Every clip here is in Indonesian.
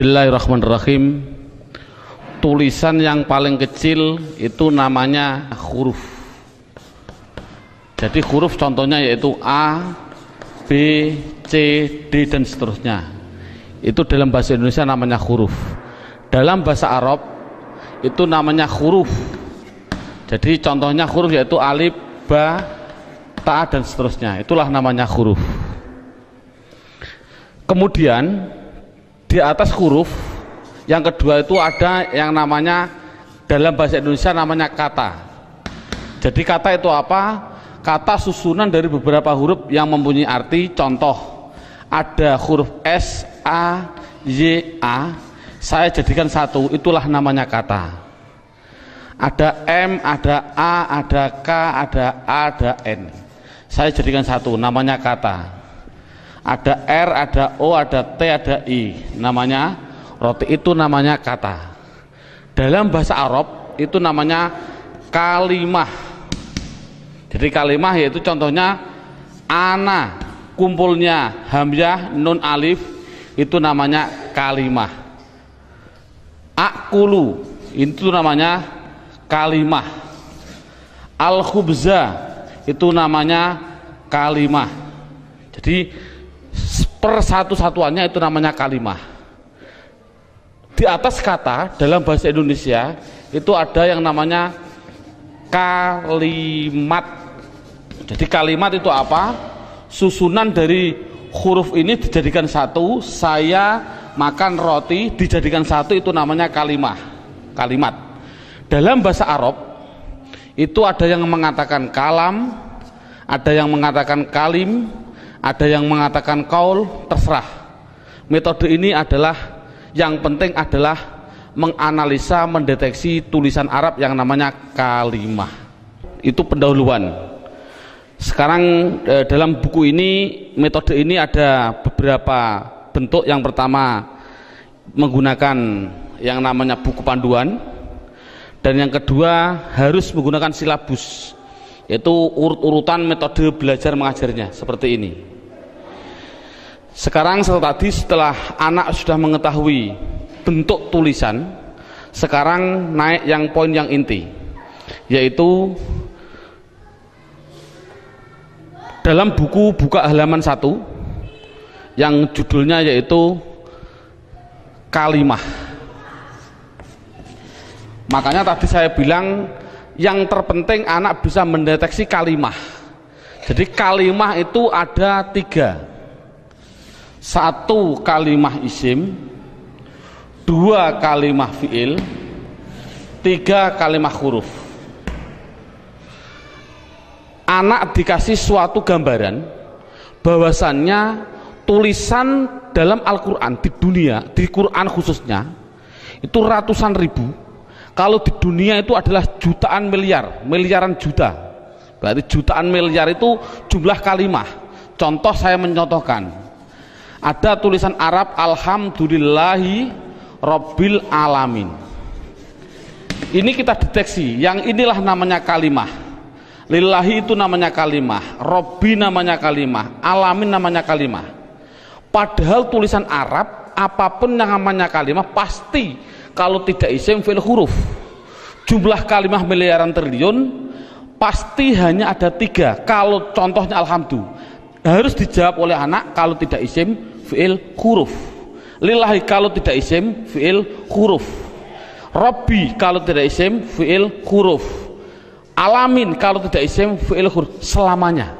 Bismillahirrahmanirrahim. Tulisan yang paling kecil itu namanya huruf. Jadi huruf contohnya yaitu A, B, C, D dan seterusnya. Itu dalam bahasa Indonesia namanya huruf. Dalam bahasa Arab itu namanya huruf. Jadi contohnya huruf yaitu alif, ba, ta dan seterusnya. Itulah namanya huruf. Kemudian di atas huruf yang kedua itu ada yang namanya dalam bahasa Indonesia namanya kata. Jadi kata itu apa? Kata susunan dari beberapa huruf yang mempunyai arti. Contoh, ada huruf S, A, Y, A, saya jadikan satu, itulah namanya kata. Ada M, ada A, ada K, ada A, ada N, saya jadikan satu, namanya kata. Ada R, ada O, ada T, ada I, namanya roti, itu namanya kata. Dalam bahasa Arab itu namanya kalimah. Jadi kalimah yaitu contohnya ana, kumpulnya hamzah, nun, alif, itu namanya kalimah. Akulu, itu namanya kalimah. Al-khubza, itu namanya kalimah. Jadi per satu-satuannya itu namanya kalimah. Di atas kata dalam bahasa Indonesia itu ada yang namanya kalimat. Jadi kalimat itu apa? Susunan dari huruf ini dijadikan satu. Saya makan roti dijadikan satu, itu namanya kalimah. Kalimat. Dalam bahasa Arab itu ada yang mengatakan kalam, ada yang mengatakan kalim, ada yang mengatakan kaul, terserah. Metode ini adalah yang penting adalah menganalisa, mendeteksi tulisan Arab yang namanya kalimah. Itu pendahuluan. Sekarang dalam buku ini, metode ini ada beberapa bentuk. Yang pertama menggunakan yang namanya buku panduan, dan yang kedua harus menggunakan silabus, yaitu urut-urutan metode belajar mengajarnya seperti ini. Sekarang setelah anak sudah mengetahui bentuk tulisan, sekarang naik yang poin yang inti, yaitu dalam buku buka halaman 1 yang judulnya yaitu kalimah. Makanya tadi saya bilang yang terpenting anak bisa mendeteksi kalimah. Jadi kalimah itu ada 3. 1 kalimah isim, 2 kalimah fiil, 3 kalimah huruf. Anak dikasih suatu gambaran bahwasannya tulisan dalam Al-Quran di dunia, di Quran khususnya, itu ratusan ribu. Kalau di dunia itu adalah jutaan miliar, miliaran juta. Berarti jutaan miliar itu jumlah kalimah. Contoh, saya mencontohkan. Ada tulisan Arab alhamdulillahi rabbil alamin. Ini kita deteksi, yang inilah namanya kalimah. Lillahi itu namanya kalimah, Robbi namanya kalimah, alamin namanya kalimah. Padahal tulisan Arab apapun yang namanya kalimah pasti kalau tidak isim fi'il huruf. Jumlah kalimah miliaran triliun pasti hanya ada 3. Kalau contohnya alhamdulillah harus dijawab oleh anak kalau tidak isim fi'il huruf. Lillahi kalau tidak isim fi'il huruf. Robbi kalau tidak isim fi'il huruf. Alamin kalau tidak isim fi'il huruf. Selamanya.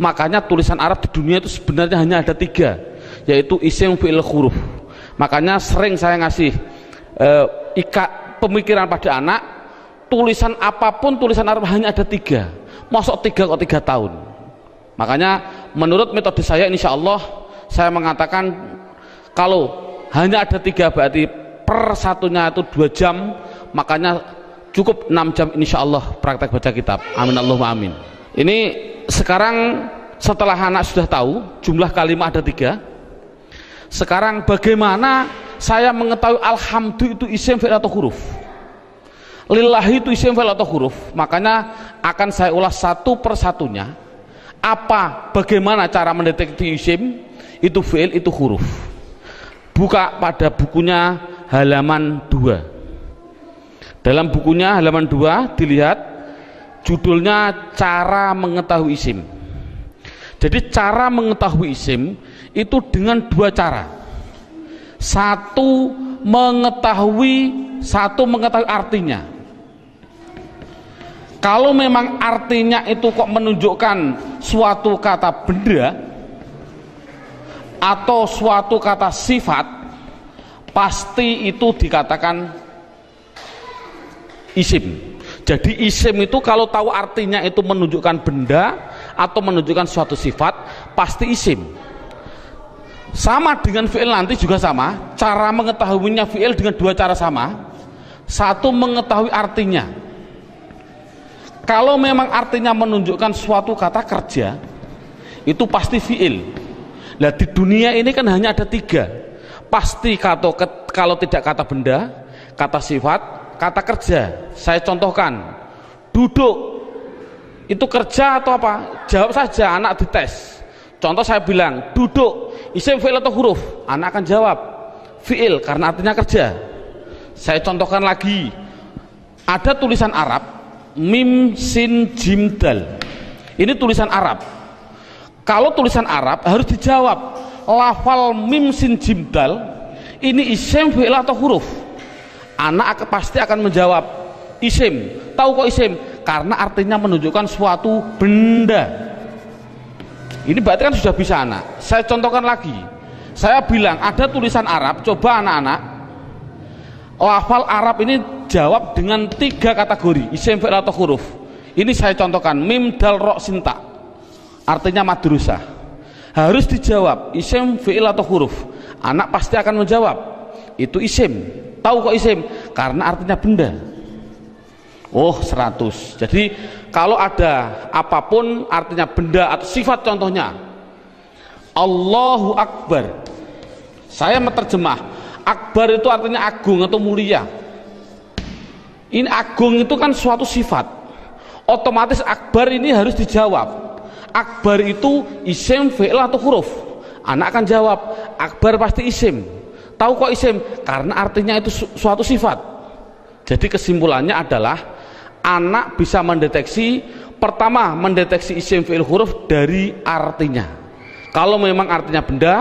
Makanya tulisan Arab di dunia itu sebenarnya hanya ada 3, yaitu isim fi'il huruf. Makanya sering saya ngasih pemikiran pada anak, tulisan apapun tulisan Arab hanya ada 3. Masuk 3 kok 3 tahun. Makanya menurut metode saya, insya Allah saya mengatakan kalau hanya ada 3 berarti per satunya itu 2 jam, makanya cukup 6 jam insya Allah praktek baca kitab. Amin Allahumma amin. Ini sekarang setelah anak sudah tahu jumlah kalimah ada 3, sekarang bagaimana saya mengetahui alhamdulillah itu isim fi'il atau huruf, lillahi itu isim fi'il atau huruf? Makanya akan saya ulas satu persatunya. Bagaimana cara mendeteksi isim itu fi'il itu huruf. Buka pada bukunya halaman 2. Dalam bukunya halaman 2 dilihat judulnya cara mengetahui isim. Jadi cara mengetahui isim itu dengan 2 cara. Satu mengetahui artinya. Kalau memang artinya itu kok menunjukkan suatu kata benda atau suatu kata sifat, pasti itu dikatakan isim. Jadi isim itu kalau tahu artinya itu menunjukkan benda atau menunjukkan suatu sifat, pasti isim. Sama dengan fi'il nanti juga sama. Cara mengetahuinya fi'il dengan 2 cara sama. Satu mengetahui artinya. Kalau memang artinya menunjukkan suatu kata kerja, itu pasti fi'il. Nah di dunia ini kan hanya ada 3. Pasti kalau tidak kata benda, kata sifat, kata kerja. Saya contohkan, duduk itu kerja atau apa? Jawab saja, anak dites. Contoh saya bilang, duduk, isim, fi'il atau huruf? Anak akan jawab fi'il karena artinya kerja. Saya contohkan lagi, ada tulisan Arab mim sin jim dal. Ini tulisan Arab. Kalau tulisan Arab harus dijawab, lafal mim sin jim dal ini isim, fi'il atau huruf? Anak pasti akan menjawab isim. Tahu kok isim? Karena artinya menunjukkan suatu benda. Ini berarti kan sudah bisa anak. Saya contohkan lagi. Saya bilang ada tulisan Arab, coba anak-anak lafal Arab ini jawab dengan 3 kategori, isim, fi'il atau huruf. Ini saya contohkan, mim dal ro sinta, artinya madrasah. Harus dijawab isim, fi'il atau huruf. Anak pasti akan menjawab itu isim. Tahu kok isim? Karena artinya benda. Oh 100. Jadi kalau ada apapun artinya benda atau sifat, contohnya Allahu Akbar, saya menerjemah Akbar itu artinya agung atau mulia. Ini agung itu kan suatu sifat, otomatis akbar ini harus dijawab. Akbar itu isim, fi'il atau huruf? Anak akan jawab akbar pasti isim. Tahu kok isim? Karena artinya itu suatu sifat. Jadi kesimpulannya adalah anak bisa mendeteksi, pertama mendeteksi isim, fi'il, huruf dari artinya. Kalau memang artinya benda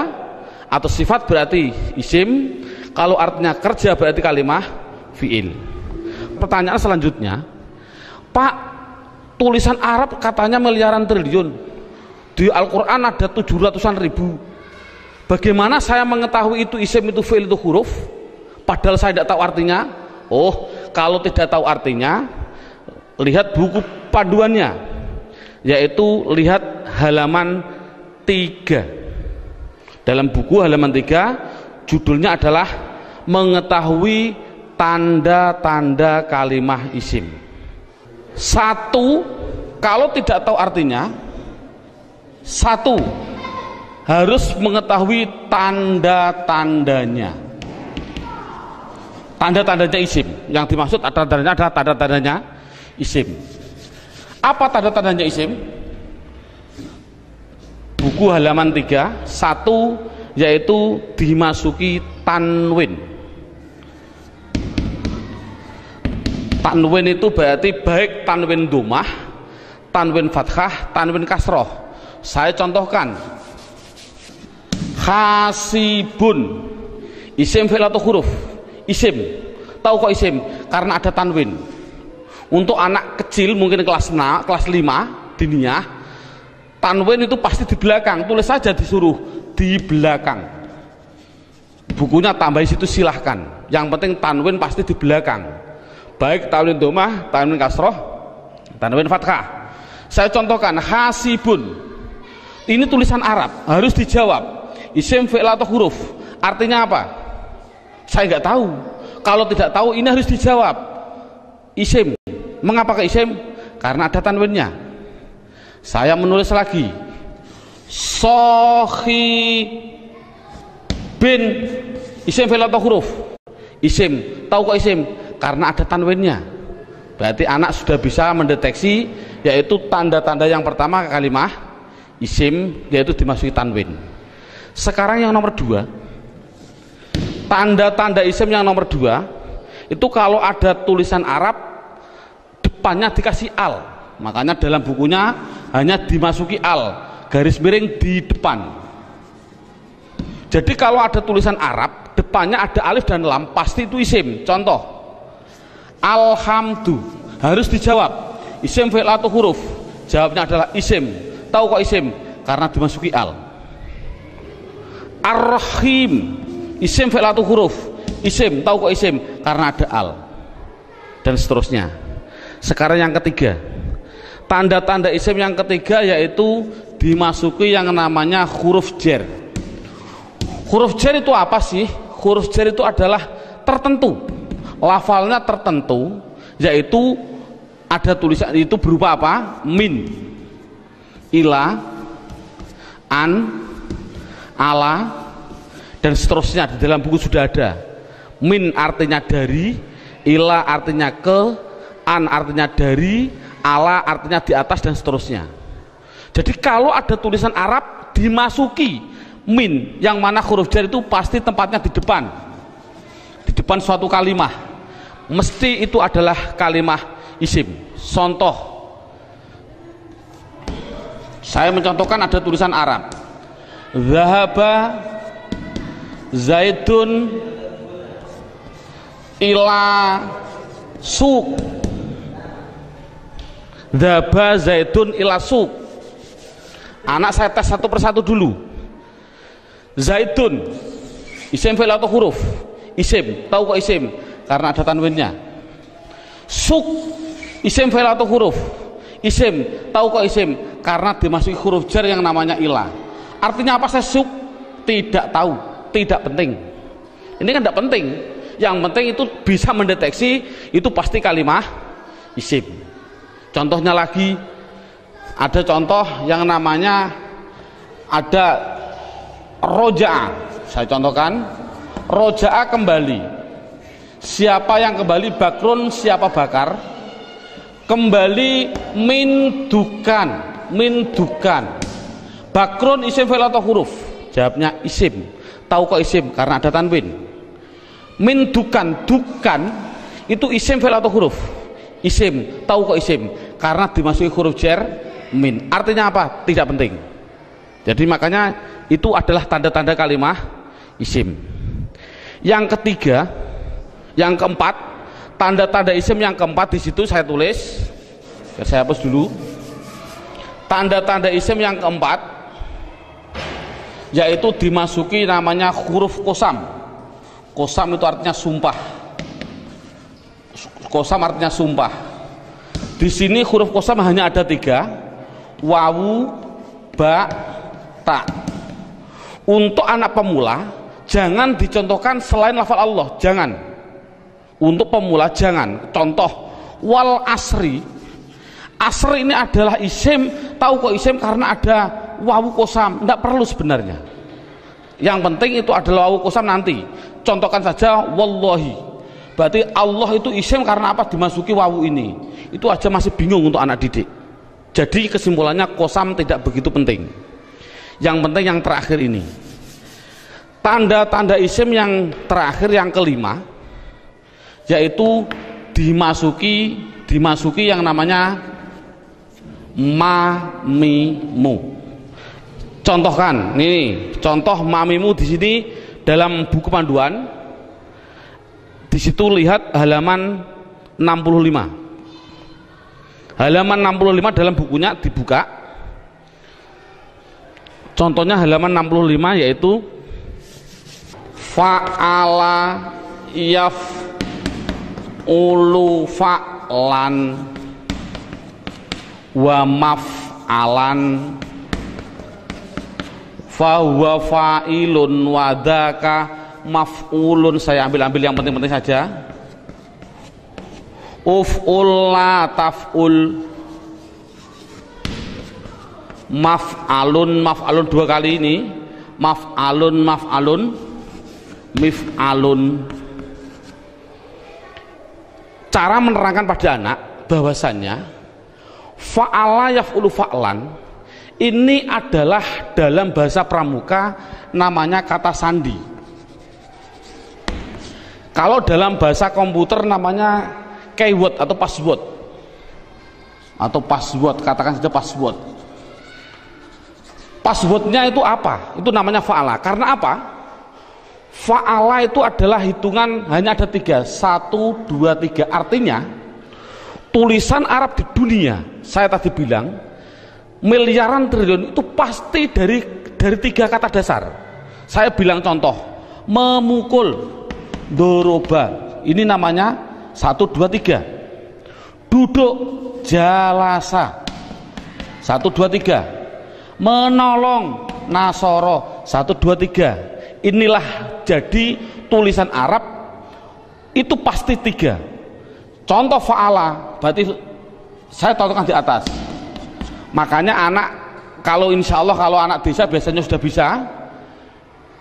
atau sifat berarti isim, kalau artinya kerja berarti kalimah fi'il. Pertanyaan selanjutnya, Pak, tulisan Arab katanya miliaran triliun, di Al-Quran ada 700-an ribu. Bagaimana saya mengetahui itu isim, itu fi'il, itu huruf, padahal saya tidak tahu artinya? Oh, kalau tidak tahu artinya, lihat buku panduannya, yaitu lihat halaman 3. Dalam buku halaman 3 judulnya adalah mengetahui tanda-tanda kalimah isim. 1, kalau tidak tahu artinya, 1 harus mengetahui tanda-tandanya. Tanda-tandanya isim. Yang dimaksud tanda-tandanya adalah tanda-tandanya isim. Apa tanda-tandanya isim? Buku halaman 3, 1 yaitu dimasuki tanwin. Tanwin itu berarti baik tanwin dhammah, tanwin fathah, tanwin kasroh. Saya contohkan, hasibun, isim, fi'il atau huruf? Isim. Tahu kok isim? Karena ada tanwin. Untuk anak kecil mungkin kelas 5 diniyah, tanwin itu pasti di belakang. Tulis saja, disuruh di belakang. Bukunya tambah situ silahkan. Yang penting tanwin pasti di belakang. Baik tanwin dhammah, tanwin kasroh, tanwin fathah. Saya contohkan, hasibun. Ini tulisan Arab, harus dijawab isim, fi'il atau huruf? Artinya apa? Saya nggak tahu. Kalau tidak tahu, ini harus dijawab isim. Mengapa ke isim? Karena ada tanwinnya. Saya menulis lagi, sohi bin, isim, fi'il atau huruf? Isim. Tahu kok isim? Karena ada tanwinnya. Berarti anak sudah bisa mendeteksi, yaitu tanda-tanda yang pertama kalimah isim, yaitu dimasuki tanwin. Sekarang yang nomor 2, Tanda-tanda isim yang nomor 2 itu kalau ada tulisan Arab depannya dikasih al, makanya dalam bukunya hanya dimasuki al, garis miring di depan. Jadi kalau ada tulisan Arab depannya ada alif dan lam, pasti itu isim. Contoh, alhamdu, harus dijawab isim fi'il atau huruf. Jawabnya adalah isim. Tahu kok isim? Karena dimasuki al. Ar-Rahim, isim fi'il atau huruf. Isim. Tahu kok isim? Karena ada al. Dan seterusnya. Sekarang yang ketiga, tanda-tanda isim yang ketiga yaitu dimasuki yang namanya huruf jar. Huruf jar itu apa sih? Huruf jar itu adalah tertentu, lafalnya tertentu, yaitu ada tulisan itu berupa apa? Min, ila, an, ala, dan seterusnya. Di dalam buku sudah ada. Min artinya dari, ila artinya ke, an artinya dari, ala artinya di atas, dan seterusnya. Jadi kalau ada tulisan Arab dimasuki min, yang mana huruf jar itu pasti tempatnya di depan suatu kalimah, mesti itu adalah kalimah isim. Contoh, saya mencontohkan ada tulisan Arab, zahaba zaidun ila suq, zahaba zaidun ila suq. Anak saya tes satu persatu dulu. Zaidun isim fi'il atau huruf? Isim. Tahu kok isim? Karena ada tanwinnya. Suq isim fi'il atau huruf? Isim. Tahu kok isim? Karena dimasuki huruf jar yang namanya ila. Artinya apa saya suq? Tidak tahu, tidak penting. Ini kan tidak penting. Yang penting itu bisa mendeteksi itu pasti kalimah isim. Contohnya lagi, ada contoh yang namanya ada roja'a. Saya contohkan, roja'a kembali. Siapa yang kembali? Bakrun, siapa bakar? Kembali min dukan, min dukan. Bakrun isim fi'il atau huruf? Jawabnya isim. Tahu kok isim? Karena ada tanwin. Min dukan, dukan itu isim fi'il atau huruf? Isim. Tahu kok isim? Karena dimasuki huruf jar min. Artinya apa? Tidak penting. Jadi makanya itu adalah tanda-tanda kalimah isim. Yang ketiga, yang keempat, tanda-tanda isim yang keempat di situ saya tulis. Saya hapus dulu. Tanda-tanda isim yang keempat yaitu dimasuki namanya huruf qasam. Qasam itu artinya sumpah. Qasam artinya sumpah. Di sini huruf qasam hanya ada 3, wawu, ba, ta. Untuk anak pemula jangan dicontohkan selain lafal Allah, jangan. Untuk pemula jangan. Contoh, wal asri. Asri ini adalah isim. Tahu kok isim? Karena ada wawu qasam. Tidak perlu sebenarnya. Yang penting itu adalah wawu qasam nanti. Contohkan saja wallahi. Berarti Allah itu isim karena apa? Dimasuki wawu ini. Itu aja masih bingung untuk anak didik. Jadi kesimpulannya qasam tidak begitu penting. Yang penting yang terakhir ini. Tanda-tanda isim yang terakhir yang kelima yaitu dimasuki yang namanya mamimu. Contohkan, nih contoh mamimu di sini dalam buku panduan. Di situ lihat halaman 65. Halaman 65 dalam bukunya dibuka. Contohnya halaman 65 yaitu fa'ala yaf'ulu fa'lan wa maf'alan fahuwa fa'ilun wa dzaka maf'ulun. Saya ambil yang penting-penting saja. Uf'ul la taf'ul, maf'alun 2 kali ini, maf'alun mif'alun. Cara menerangkan pada anak bahwasannya fa'ala yaf'ulu fa'lan ini adalah dalam bahasa pramuka namanya kata sandi. Kalau dalam bahasa komputer namanya keyword atau password, katakan saja password. Passwordnya itu apa? Itu namanya fa'ala. Karena apa? Fa'ala itu adalah hitungan hanya ada 3, 1, 2, 3. Artinya tulisan Arab di dunia, saya tadi bilang miliaran triliun itu pasti dari 3 kata dasar. Saya bilang contoh, memukul, doroba, ini namanya 1, 2, 3. Duduk, jalasa, 1, 2, 3. Menolong, nasoro, 1, 2, 3. Inilah jadi tulisan Arab itu pasti 3. Contoh fa'ala, berarti saya contohkan di atas. Makanya anak, kalau insya Allah kalau anak desa biasanya sudah bisa.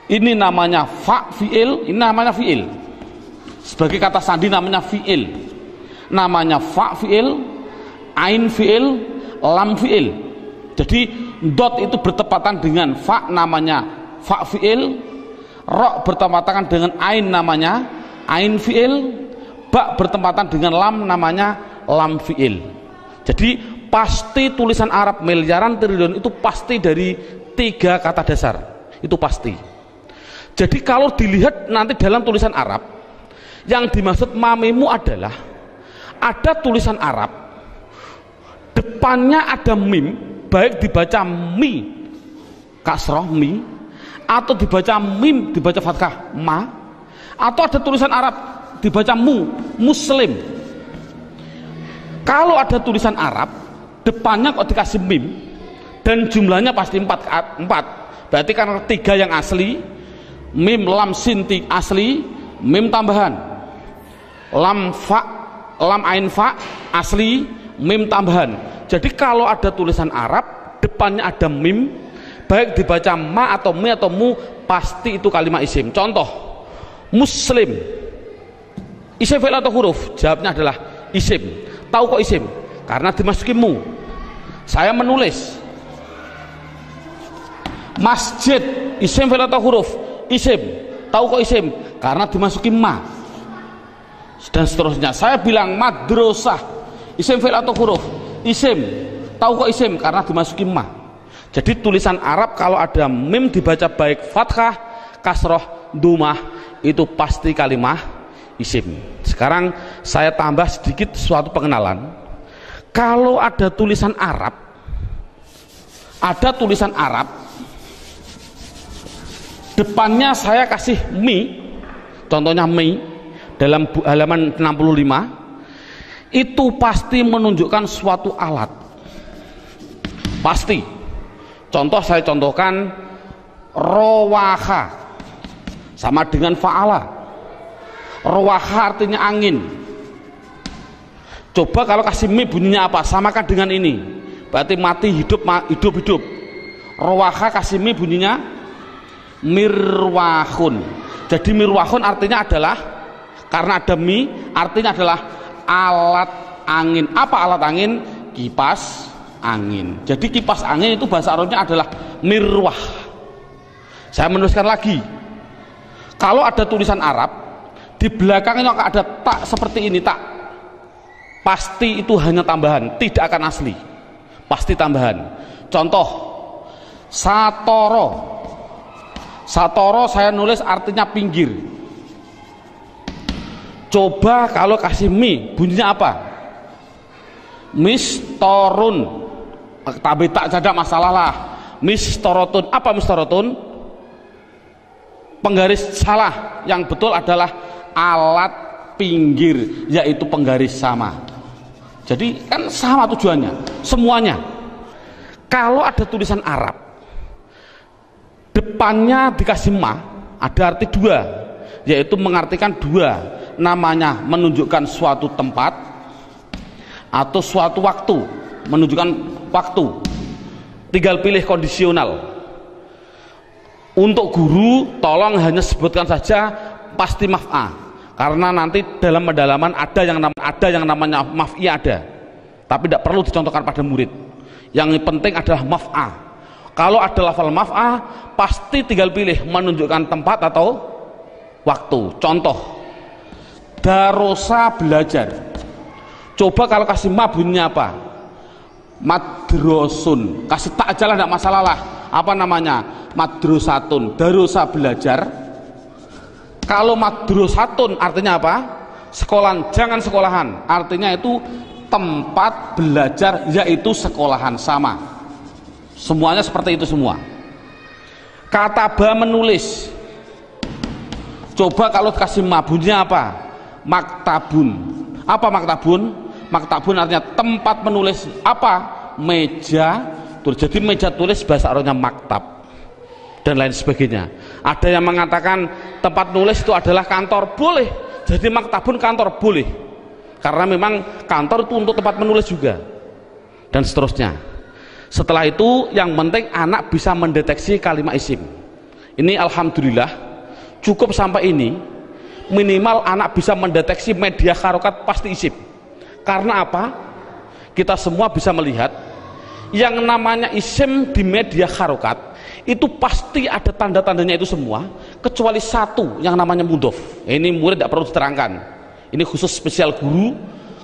Ini namanya fi'il, ini namanya fi'il. Sebagai kata sandi namanya fi'il. Namanya fi'il, ain fi'il, lam fi'il. Jadi dot itu bertepatan dengan fa, namanya fa fi'il, ro bertepatan dengan ain, namanya ain fi'il, ba bertepatan dengan lam, namanya lam fi'il. Jadi pasti tulisan Arab miliaran triliun itu pasti dari 3 kata dasar, itu pasti. Jadi kalau dilihat nanti dalam tulisan Arab, yang dimaksud mamimu adalah ada tulisan Arab depannya ada mim, baik dibaca mi kasroh mi, atau dibaca mim dibaca fathah ma, atau ada tulisan Arab dibaca muslim. Kalau ada tulisan Arab depannya kok dikasih mim dan jumlahnya pasti 4, berarti karena 3 yang asli, mim lam sin asli, mim tambahan, lam ain fa asli, mim tambahan. Jadi kalau ada tulisan Arab depannya ada mim, baik dibaca ma atau mi atau mu, pasti itu kalimat isim. Contoh, muslim, isim fi'il atau huruf? Jawabnya adalah isim. Tahu kok isim? Karena dimasuki mu. Saya menulis masjid, isim fi'il atau huruf? Isim. Tahu kok isim? Karena dimasuki ma. Dan seterusnya. Saya bilang madrasah, isim fi'il atau huruf? Isim. Tahu kok isim? Karena dimasuki ma. Jadi tulisan Arab kalau ada mim dibaca baik fathah, kasroh, dumah, itu pasti kalimat isim. Sekarang saya tambah sedikit suatu pengenalan. Kalau ada tulisan Arab, depannya saya kasih mi, contohnya mi dalam halaman 65, itu pasti menunjukkan suatu alat, pasti. Contoh saya contohkan, rowaha sama dengan fa'ala. Rowaha artinya angin. Coba kalau kasih mi bunyinya apa? Samakan dengan ini, berarti mati hidup, hidup. Rowaha kasih mi bunyinya mirwahun. Jadi mirwahun artinya adalah, karena ada mi artinya adalah alat angin. Apa alat angin? Kipas angin. Jadi kipas angin itu bahasa Arabnya adalah mirwah. Saya menuliskan lagi, kalau ada tulisan Arab di belakangnya ada tak seperti ini, tak, pasti itu hanya tambahan, tidak akan asli, pasti tambahan. Contoh, satoro, saya nulis artinya pinggir. Coba kalau kasih mi bunyinya apa? Mistorun, tapi tak ada masalah lah. Mistorotun, apa mistorotun? Penggaris salah. Yang betul adalah alat pinggir, yaitu penggaris sama. Jadi kan sama tujuannya, semuanya. Kalau ada tulisan Arab depannya dikasih ma, ada arti 2, yaitu mengartikan 2. Namanya menunjukkan suatu tempat atau suatu waktu, menunjukkan waktu. Tinggal pilih kondisional. Untuk guru tolong hanya sebutkan saja pasti maf'a, karena nanti dalam pendalaman ada yang namanya maf'i ada, tapi tidak perlu dicontohkan pada murid. Yang penting adalah maf'a. Kalau ada lafal maf'a, pasti tinggal pilih menunjukkan tempat atau waktu. Contoh, Darosa belajar. Coba kalau kasih ma bunyinya apa? Madrosun. Kasih tak aja lah, tidak masalah lah. Apa namanya? Madrosatun. Darosa belajar. Kalau madrosatun artinya apa? Sekolahan, jangan sekolahan. Artinya itu tempat belajar, yaitu sekolahan, sama. Semuanya seperti itu semua. Kataba menulis. Coba kalau kasih ma bunyinya apa? Maktabun. Apa maktabun? Maktabun artinya tempat menulis. Apa? Meja tulis. Jadi meja tulis bahasa Arabnya maktab dan lain sebagainya. Ada yang mengatakan tempat nulis itu adalah kantor, boleh. Jadi maktabun kantor, boleh, karena memang kantor itu untuk tempat menulis juga, dan seterusnya. Setelah itu yang penting anak bisa mendeteksi kalimat isim. Ini alhamdulillah cukup sampai ini. Minimal anak bisa mendeteksi media harokat pasti isim. Karena apa? Kita semua bisa melihat yang namanya isim di media harokat itu pasti ada tanda-tandanya itu semua, kecuali satu yang namanya mudhof. Ini murid tidak perlu diterangkan, ini khusus spesial guru,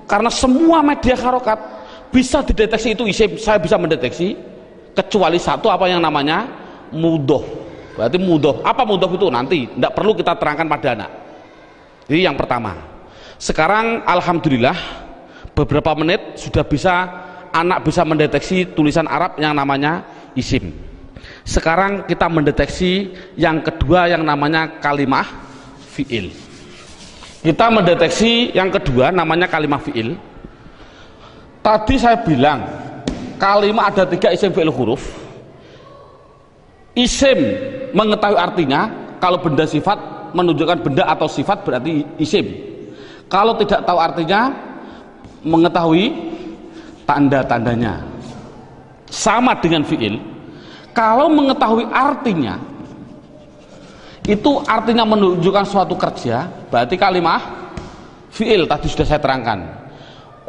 karena semua media harokat bisa dideteksi itu isim. Saya bisa mendeteksi kecuali satu, apa yang namanya mudhof. Berarti mudhof. Apa mudhof itu? Nanti tidak perlu kita terangkan pada anak. Jadi yang pertama. Sekarang alhamdulillah beberapa menit sudah bisa anak bisa mendeteksi tulisan Arab yang namanya isim. Sekarang kita mendeteksi yang kedua yang namanya kalimah fi'il. Kita mendeteksi yang kedua namanya kalimah fi'il. Tadi saya bilang kalimah ada 3 isim fi'il huruf. Isim mengetahui artinya, kalau benda sifat menunjukkan benda atau sifat berarti isim. Kalau tidak tahu artinya, mengetahui tanda-tandanya. Sama dengan fi'il. Kalau mengetahui artinya, itu artinya menunjukkan suatu kerja, berarti kalimah fi'il. Tadi sudah saya terangkan.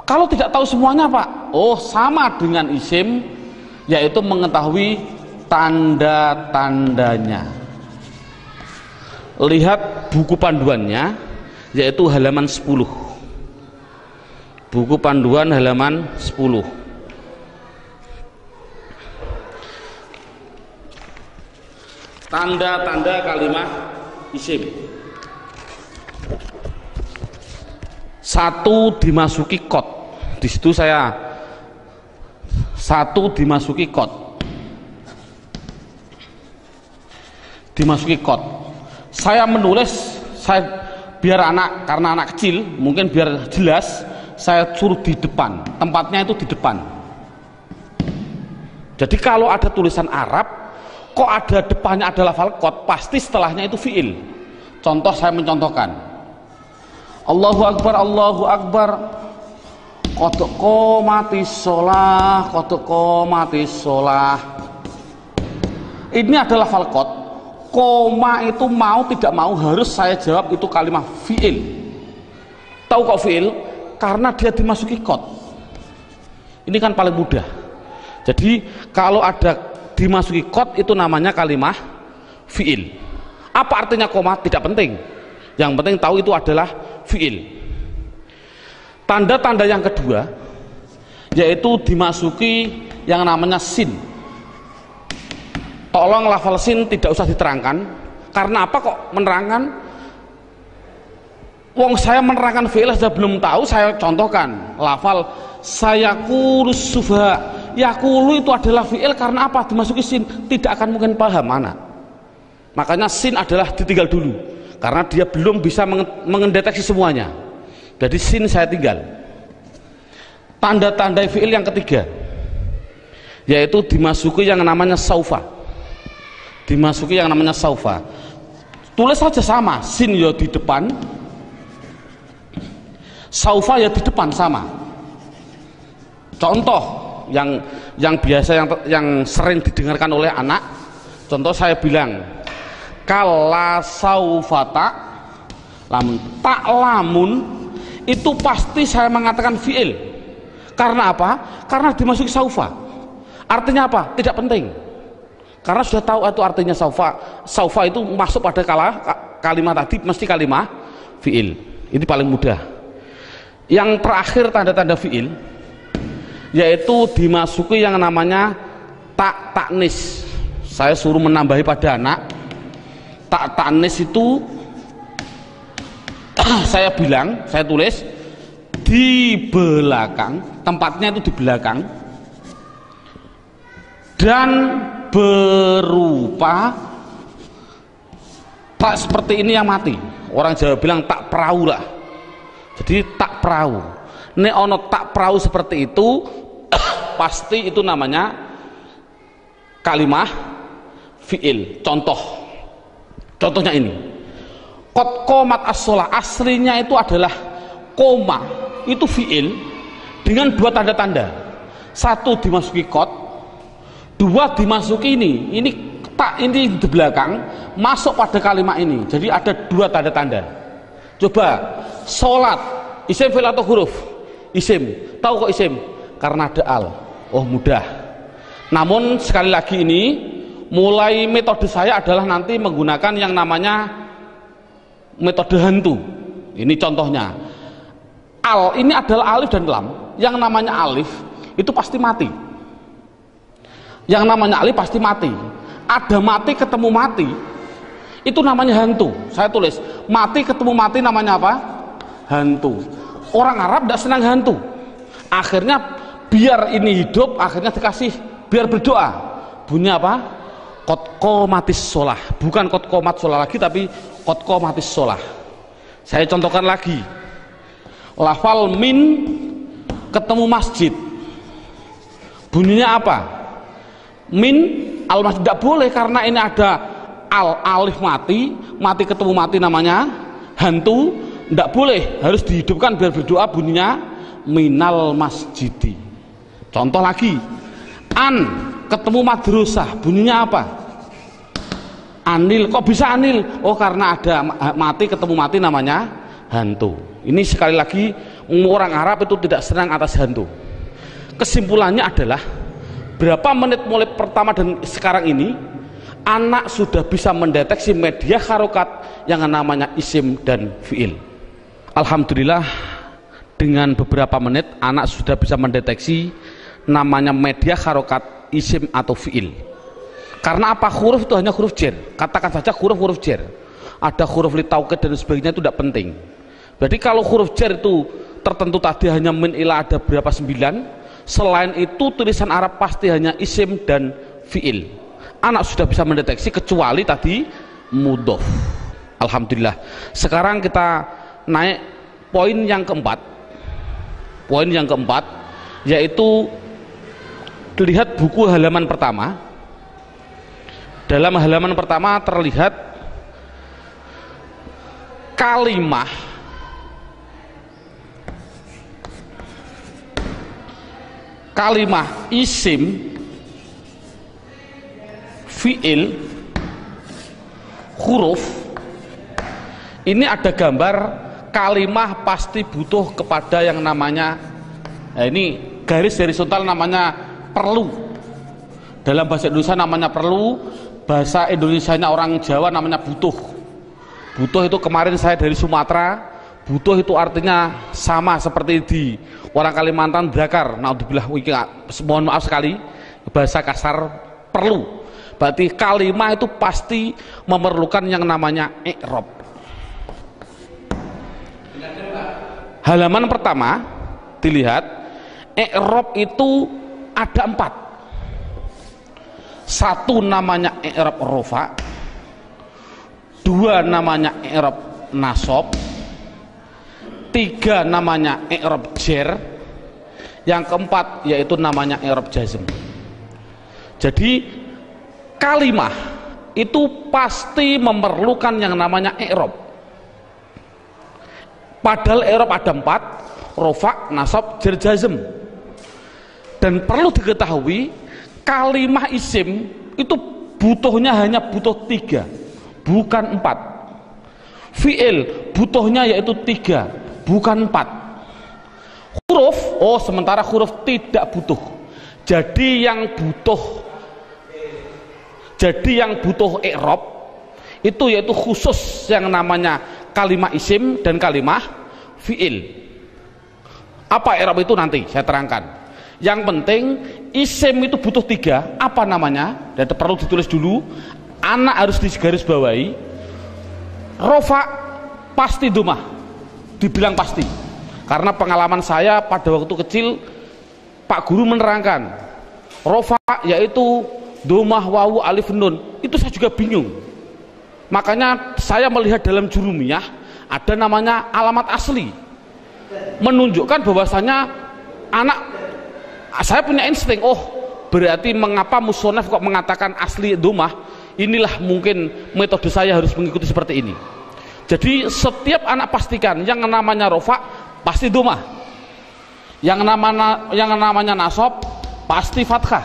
Kalau tidak tahu semuanya Pak, oh sama dengan isim, yaitu mengetahui tanda-tandanya. Lihat buku panduannya, yaitu halaman 10. Buku panduan halaman 10. Tanda-tanda kalimat isim. 1 dimasuki kot. Di situ saya 1 dimasuki kot. Dimasuki kot. Saya menulis, biar anak, karena anak kecil, mungkin biar jelas, saya suruh di depan. Tempatnya itu di depan. Jadi kalau ada tulisan Arab, kok ada depannya ada lafal kot, pasti setelahnya itu fi'il. Contoh, saya mencontohkan. Allahu Akbar, Allahu Akbar. Qad qomatis sholah, qad qomatis sholah. Ini adalah lafal kot. Koma itu mau tidak mau harus saya jawab itu kalimat fi'il. Tahu kok fi'il? Karena dia dimasuki kot. Ini kan paling mudah. Jadi kalau ada dimasuki kot itu namanya kalimah fi'il. Apa artinya koma? Tidak penting. Yang penting tahu itu adalah fi'il. Tanda-tanda yang kedua yaitu dimasuki yang namanya sin. Tolong lafal sin tidak usah diterangkan. Karena apa kok menerangkan? Wong saya menerangkan fi'il saja belum tahu, saya contohkan lafal sayaqulu sufaha. Yaqulu itu adalah fi'il karena apa? Dimasuki sin, tidak akan mungkin paham anak. Makanya sin adalah ditinggal dulu karena dia belum bisa mendeteksi semuanya. Jadi sin saya tinggal. Tanda-tanda fi'il yang ketiga yaitu dimasuki yang namanya saufa. Dimasuki yang namanya saufa. Tulis saja sama, sin ya di depan, saufa ya di depan sama. Contoh yang biasa yang sering didengarkan oleh anak, contoh saya bilang kala saufata lamun, tak lamun itu pasti saya mengatakan fi'il. Karena apa? Karena dimasuki saufa. Artinya apa? Tidak penting. Karena sudah tahu itu artinya saufa. Saufa itu masuk pada kalimat tadi mesti kalimat fi'il. Ini paling mudah. Yang terakhir tanda-tanda fiil yaitu dimasuki yang namanya taknis. Saya suruh menambahi pada anak. Taknis itu saya bilang, saya tulis di belakang, tempatnya itu di belakang, dan berupa tak seperti ini yang mati. Orang Jawa bilang tak perahu lah. Jadi tak perahu. Nek ono tak perahu seperti itu pasti itu namanya kalimah fiil. Contohnya ini. Qad qomat as-shalah, aslinya itu adalah koma, itu fiil dengan dua tanda-tanda. Satu dimasuki qad, dua dimasuki ini tak, ini di belakang masuk pada kalimat ini. Jadi ada dua tanda-tanda. Coba sholat, isim fi'il atau huruf? Isim. Tahu kok isim? Karena ada al. Oh mudah. Namun sekali lagi ini mulai metode saya adalah nanti menggunakan yang namanya metode hantu. Ini contohnya. Al ini adalah alif dan lam. Yang namanya alif itu pasti mati. Yang namanya alif pasti mati. Ada mati ketemu mati, itu namanya hantu. Saya tulis mati ketemu mati namanya apa? Hantu. Orang Arab tidak senang hantu. Akhirnya biar ini hidup, akhirnya dikasih biar berdoa. Bunyi apa? Qad qomatis shalah. Bukan qad qomat shalah lagi, tapi qad qomatis shalah. Saya contohkan lagi. Lafal min ketemu masjid. Bunyinya apa? Min al masjid, tidak boleh karena ini ada alif mati ketemu mati namanya hantu, tidak boleh, harus dihidupkan biar berdoa, bunyinya minal masjidi. Contoh lagi, an ketemu madrasah, bunyinya apa? Anil. Kok bisa anil? Oh karena ada mati ketemu mati namanya hantu. Ini sekali lagi orang Arab itu tidak senang atas hantu. Kesimpulannya adalah berapa menit mulai pertama dan sekarang ini anak sudah bisa mendeteksi media harokat yang namanya isim dan fiil. Alhamdulillah dengan beberapa menit anak sudah bisa mendeteksi namanya media harokat isim atau fiil. Karena apa? Huruf itu hanya huruf jar. Katakan saja huruf jar. Ada huruf li taukid dan sebagainya, itu tidak penting. Jadi kalau huruf jar itu tertentu tadi hanya min ila ada berapa 9. Selain itu tulisan Arab pasti hanya isim dan fiil. Anak sudah bisa mendeteksi kecuali tadi mudhof. Alhamdulillah. Sekarang kita naik poin yang keempat. Poin yang keempat yaitu lihat buku halaman pertama. Dalam halaman pertama terlihat kalimah isim, fiil, huruf. Ini ada gambar kalimah pasti butuh kepada yang namanya, nah ini garis horizontal namanya perlu. Dalam bahasa Indonesia namanya perlu, bahasa Indonesianya orang Jawa namanya butuh. Butuh itu kemarin saya dari Sumatera. Butuh itu artinya sama seperti di orang Kalimantan drakar. Naudzubillah, mohon maaf sekali bahasa kasar perlu. Berarti kalimah itu pasti memerlukan yang namanya i'rab. Halaman pertama dilihat, i'rab itu ada 4. Satu namanya i'rab rofa, 2 namanya i'rab nasab, 3 namanya i'rab jar, yang keempat yaitu namanya i'rab jazm. Jadi kalimah itu pasti memerlukan yang namanya i'rab. Padahal i'rab ada 4, rofa, nasab, jar, jazm. Dan perlu diketahui kalimah isim itu butuhnya hanya butuh 3, bukan 4. Fi'il butuhnya yaitu 3, bukan 4. Huruf, oh sementara huruf tidak butuh. Jadi yang butuh i'rab itu yaitu khusus yang namanya kalimah isim dan kalimah fi'il. Apa i'rab itu nanti saya terangkan. Yang penting isim itu butuh 3. Apa namanya? Dan perlu ditulis dulu. Anak harus digarisbawahi. Rofa pasti domah. Dibilang pasti. Karena pengalaman saya pada waktu kecil, Pak Guru menerangkan rofa yaitu domah wawu alif nun. Itu saya juga bingung. Makanya saya melihat dalam jurumiyah ada namanya alamat asli, menunjukkan bahwasanya anak, saya punya insting, oh berarti mengapa musonef kok mengatakan asli domah, inilah mungkin metode saya harus mengikuti seperti ini. Jadi setiap anak pastikan yang namanya rofa pasti domah, yang namanya nasab pasti fathah,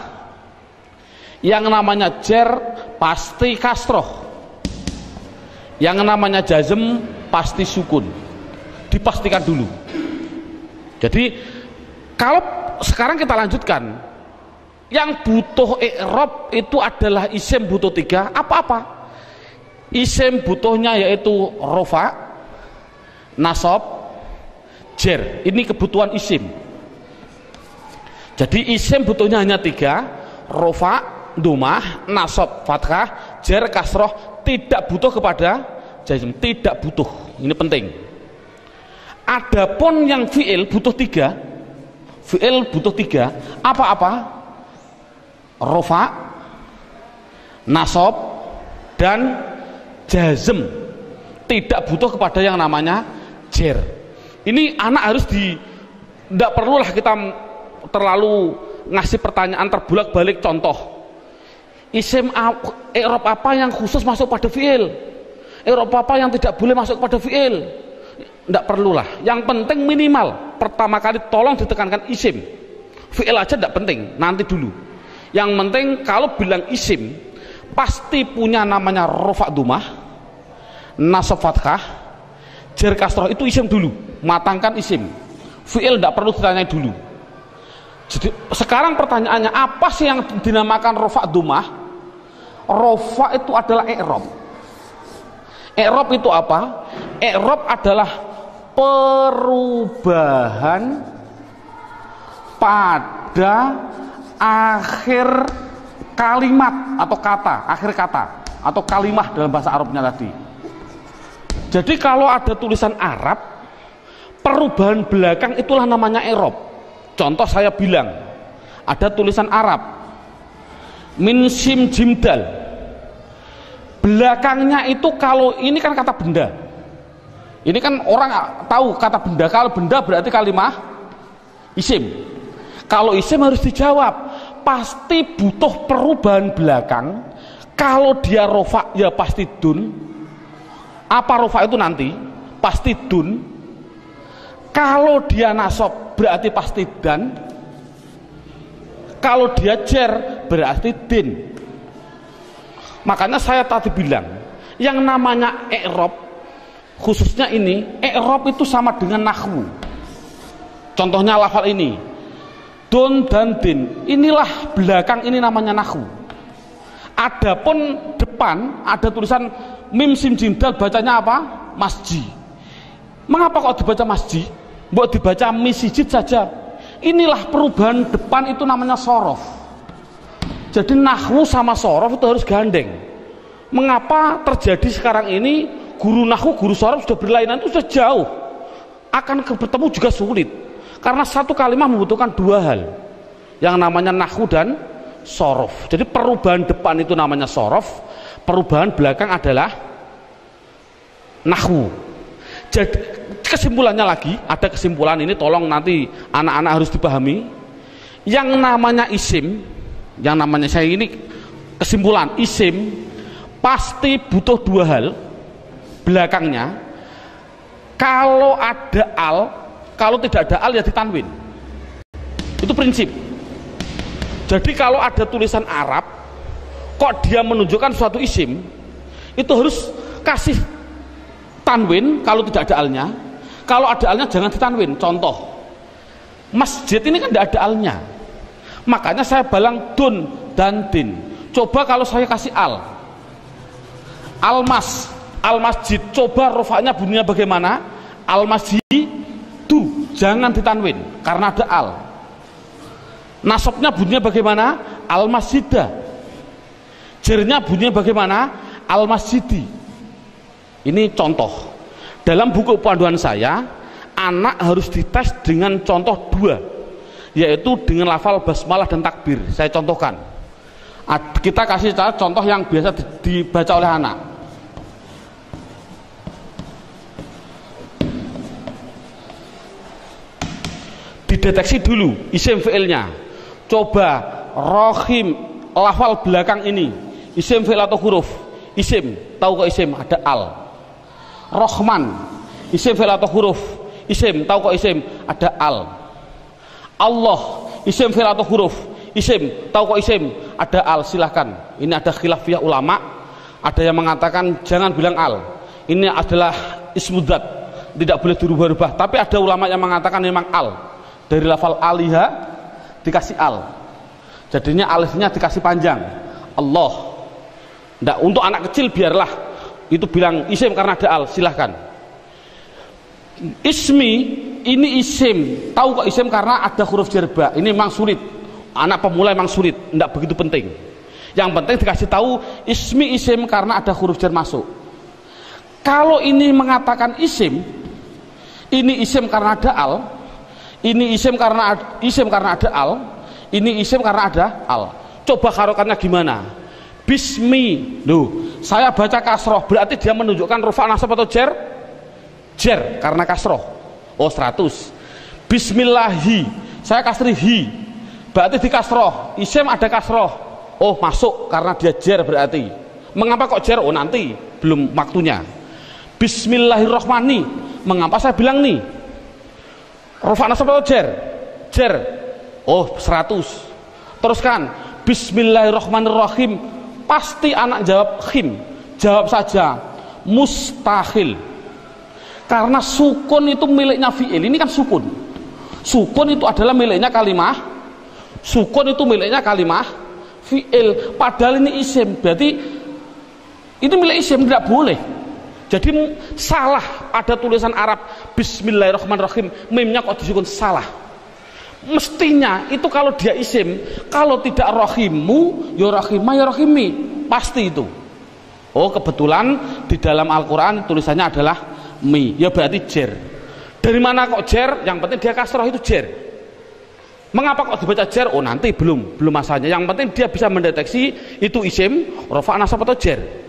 yang namanya jer pasti kasroh, yang namanya jazm pasti sukun. Dipastikan dulu. Jadi kalau sekarang kita lanjutkan, yang butuh i'rab itu adalah isim butuh 3. Apa-apa? Isim butuhnya yaitu rofa, nasab, jer. Ini kebutuhan isim. Jadi isim butuhnya hanya 3, rofa, domah, nasab, fathah, jer, kasroh. Tidak butuh kepada jazm, tidak butuh. Ini penting. Adapun yang fi'il butuh 3. Fi'il butuh 3. Apa-apa? Rofa, nasab, dan jazm. Tidak butuh kepada yang namanya jer. Ini anak harus tidak perlulah kita terlalu ngasih pertanyaan terbulak-balik. Contoh, isim i'rab apa yang khusus masuk pada fi'il, i'rab apa yang tidak boleh masuk pada fi'il, tidak perlulah. Yang penting minimal pertama kali tolong ditekankan isim. Fi'il aja tidak penting, nanti dulu. Yang penting kalau bilang isim pasti punya namanya rofa domah, nasab fathah, jer kasroh. Itu isim dulu, matangkan isim. Fi'il tidak perlu ditanya dulu. Jadi sekarang pertanyaannya, apa sih yang dinamakan rofa domah? Rofa itu adalah i'rab. I'rab itu apa? I'rab adalah perubahan pada akhir kalimat atau kata, akhir kata atau kalimah dalam bahasa Arabnya tadi. Jadi kalau ada tulisan Arab, perubahan belakang itulah namanya i'rab. Contoh saya bilang, ada tulisan Arab min sim jimdal, belakangnya itu, kalau ini kan kata benda, ini kan orang tahu kata benda. Kalau benda berarti kalimah isim. Kalau isim harus dijawab, pasti butuh perubahan belakang. Kalau dia rofa ya pasti dun. Apa rofa itu nanti? Pasti dun. Kalau dia nasab berarti pasti dan. Kalau dia jer berarti din. Makanya saya tadi bilang, yang namanya i'rab, khususnya ini, i'rab itu sama dengan nahwu. Contohnya lafal ini, dun dan din. Inilah belakang, ini namanya nahwu. Adapun depan ada tulisan mim sim jim dal, bacanya apa? Masji. Mengapa kok dibaca masji? Mbok dibaca misijid saja. Inilah perubahan depan, itu namanya sorof. Jadi nahwu sama sorof itu harus gandeng. Mengapa terjadi sekarang ini guru nahwu, guru sorof sudah berlainan, itu sudah jauh, akan bertemu juga sulit. Karena satu kalimat membutuhkan 2 hal, yang namanya nahwu dan sorof. Jadi perubahan depan itu namanya sorof, perubahan belakang adalah nahwu. Jadi kesimpulannya lagi, ada kesimpulan ini, tolong nanti anak-anak harus dipahami. Yang namanya isim, yang namanya, saya ini kesimpulan, isim pasti butuh 2 hal belakangnya. Kalau ada al, kalau tidak ada al ya ditanwin. Itu prinsip. Jadi kalau ada tulisan Arab kok dia menunjukkan suatu isim, itu harus kasih tanwin kalau tidak ada alnya. Kalau ada alnya jangan ditanwin. Contoh, masjid ini kan tidak ada alnya, makanya saya balang dun dan din. Coba kalau saya kasih al, almas, Al-masjid, coba rofaknya bunyinya bagaimana? Al-masjidu, jangan ditanwin karena ada al. Nasabnya bunyinya bagaimana? Al-masjidah. Jernya bunyinya bagaimana? Al-masjidi. Ini contoh. Dalam buku panduan saya, anak harus dites dengan contoh 2, yaitu dengan lafal basmalah dan takbir. Saya contohkan. Kita kasih contoh yang biasa dibaca oleh anak. Dideteksi dulu isim fi'ilnya. Coba rohim, lafal belakang ini isim fi'il atau huruf? Isim. Tahu kok isim? Ada al. Rohman, isim fi'il atau huruf? Isim. Tahu kok isim? Ada al. Allah, isim fi'il atau huruf? Isim. Tahu kok isim? Ada al. Silahkan. Ini ada khilafiyah ulama. Ada yang mengatakan jangan bilang al. Ini adalah ismudzat, tidak boleh dirubah-rubah. Tapi ada ulama yang mengatakan memang al. Dari lafal aliha dikasih al. Jadinya alifnya dikasih panjang. Allah. Nggak, untuk anak kecil biarlah itu bilang isim karena ada al. Silahkan. Ismi, ini isim. Tahu kok isim? Karena ada huruf jerba. Ini memang sulit. Anak pemula memang sulit, tidak begitu penting. Yang penting dikasih tahu ismi isim karena ada huruf jar masuk. Kalau ini mengatakan isim, ini isim karena ada al, ini isim karena ada al, ini isim karena ada al. Coba harokannya gimana? Bismi, loh, saya baca kasroh, berarti dia menunjukkan rufa nasab atau jer? Jer, karena kasroh. Oh 100. Bismillahi, saya kasri hi, berarti di kasroh, isim ada kasroh. Oh masuk karena dia jer berarti. Mengapa kok jer? Oh nanti, belum waktunya. Bismillahirrohmanirrohim, mengapa saya bilang nih? Rufa nasab atau jer? Jer. Oh 100. Teruskan Bismillahirrohmanirrohim, pasti anak jawab khim. Jawab saja mustahil. Karena sukun itu miliknya fi'il. Ini kan sukun. Sukun itu adalah miliknya kalimah. Sukun itu miliknya kalimah fi'il. Padahal ini isim. Berarti ini milik isim, tidak boleh. Jadi salah pada tulisan Arab Bismillahirrahmanirrahim, mimnya kok disukun, salah. Mestinya itu kalau dia isim, kalau tidak rohimu ya rohimah ya rohimi, pasti itu. Oh kebetulan di dalam Al-Quran tulisannya adalah mi, ya berarti jer. Dari mana kok jer? Yang penting dia kasroh, itu jer. Mengapa kok dibaca jer? Oh nanti belum masanya. Yang penting dia bisa mendeteksi itu isim, rofa nasab atau jer.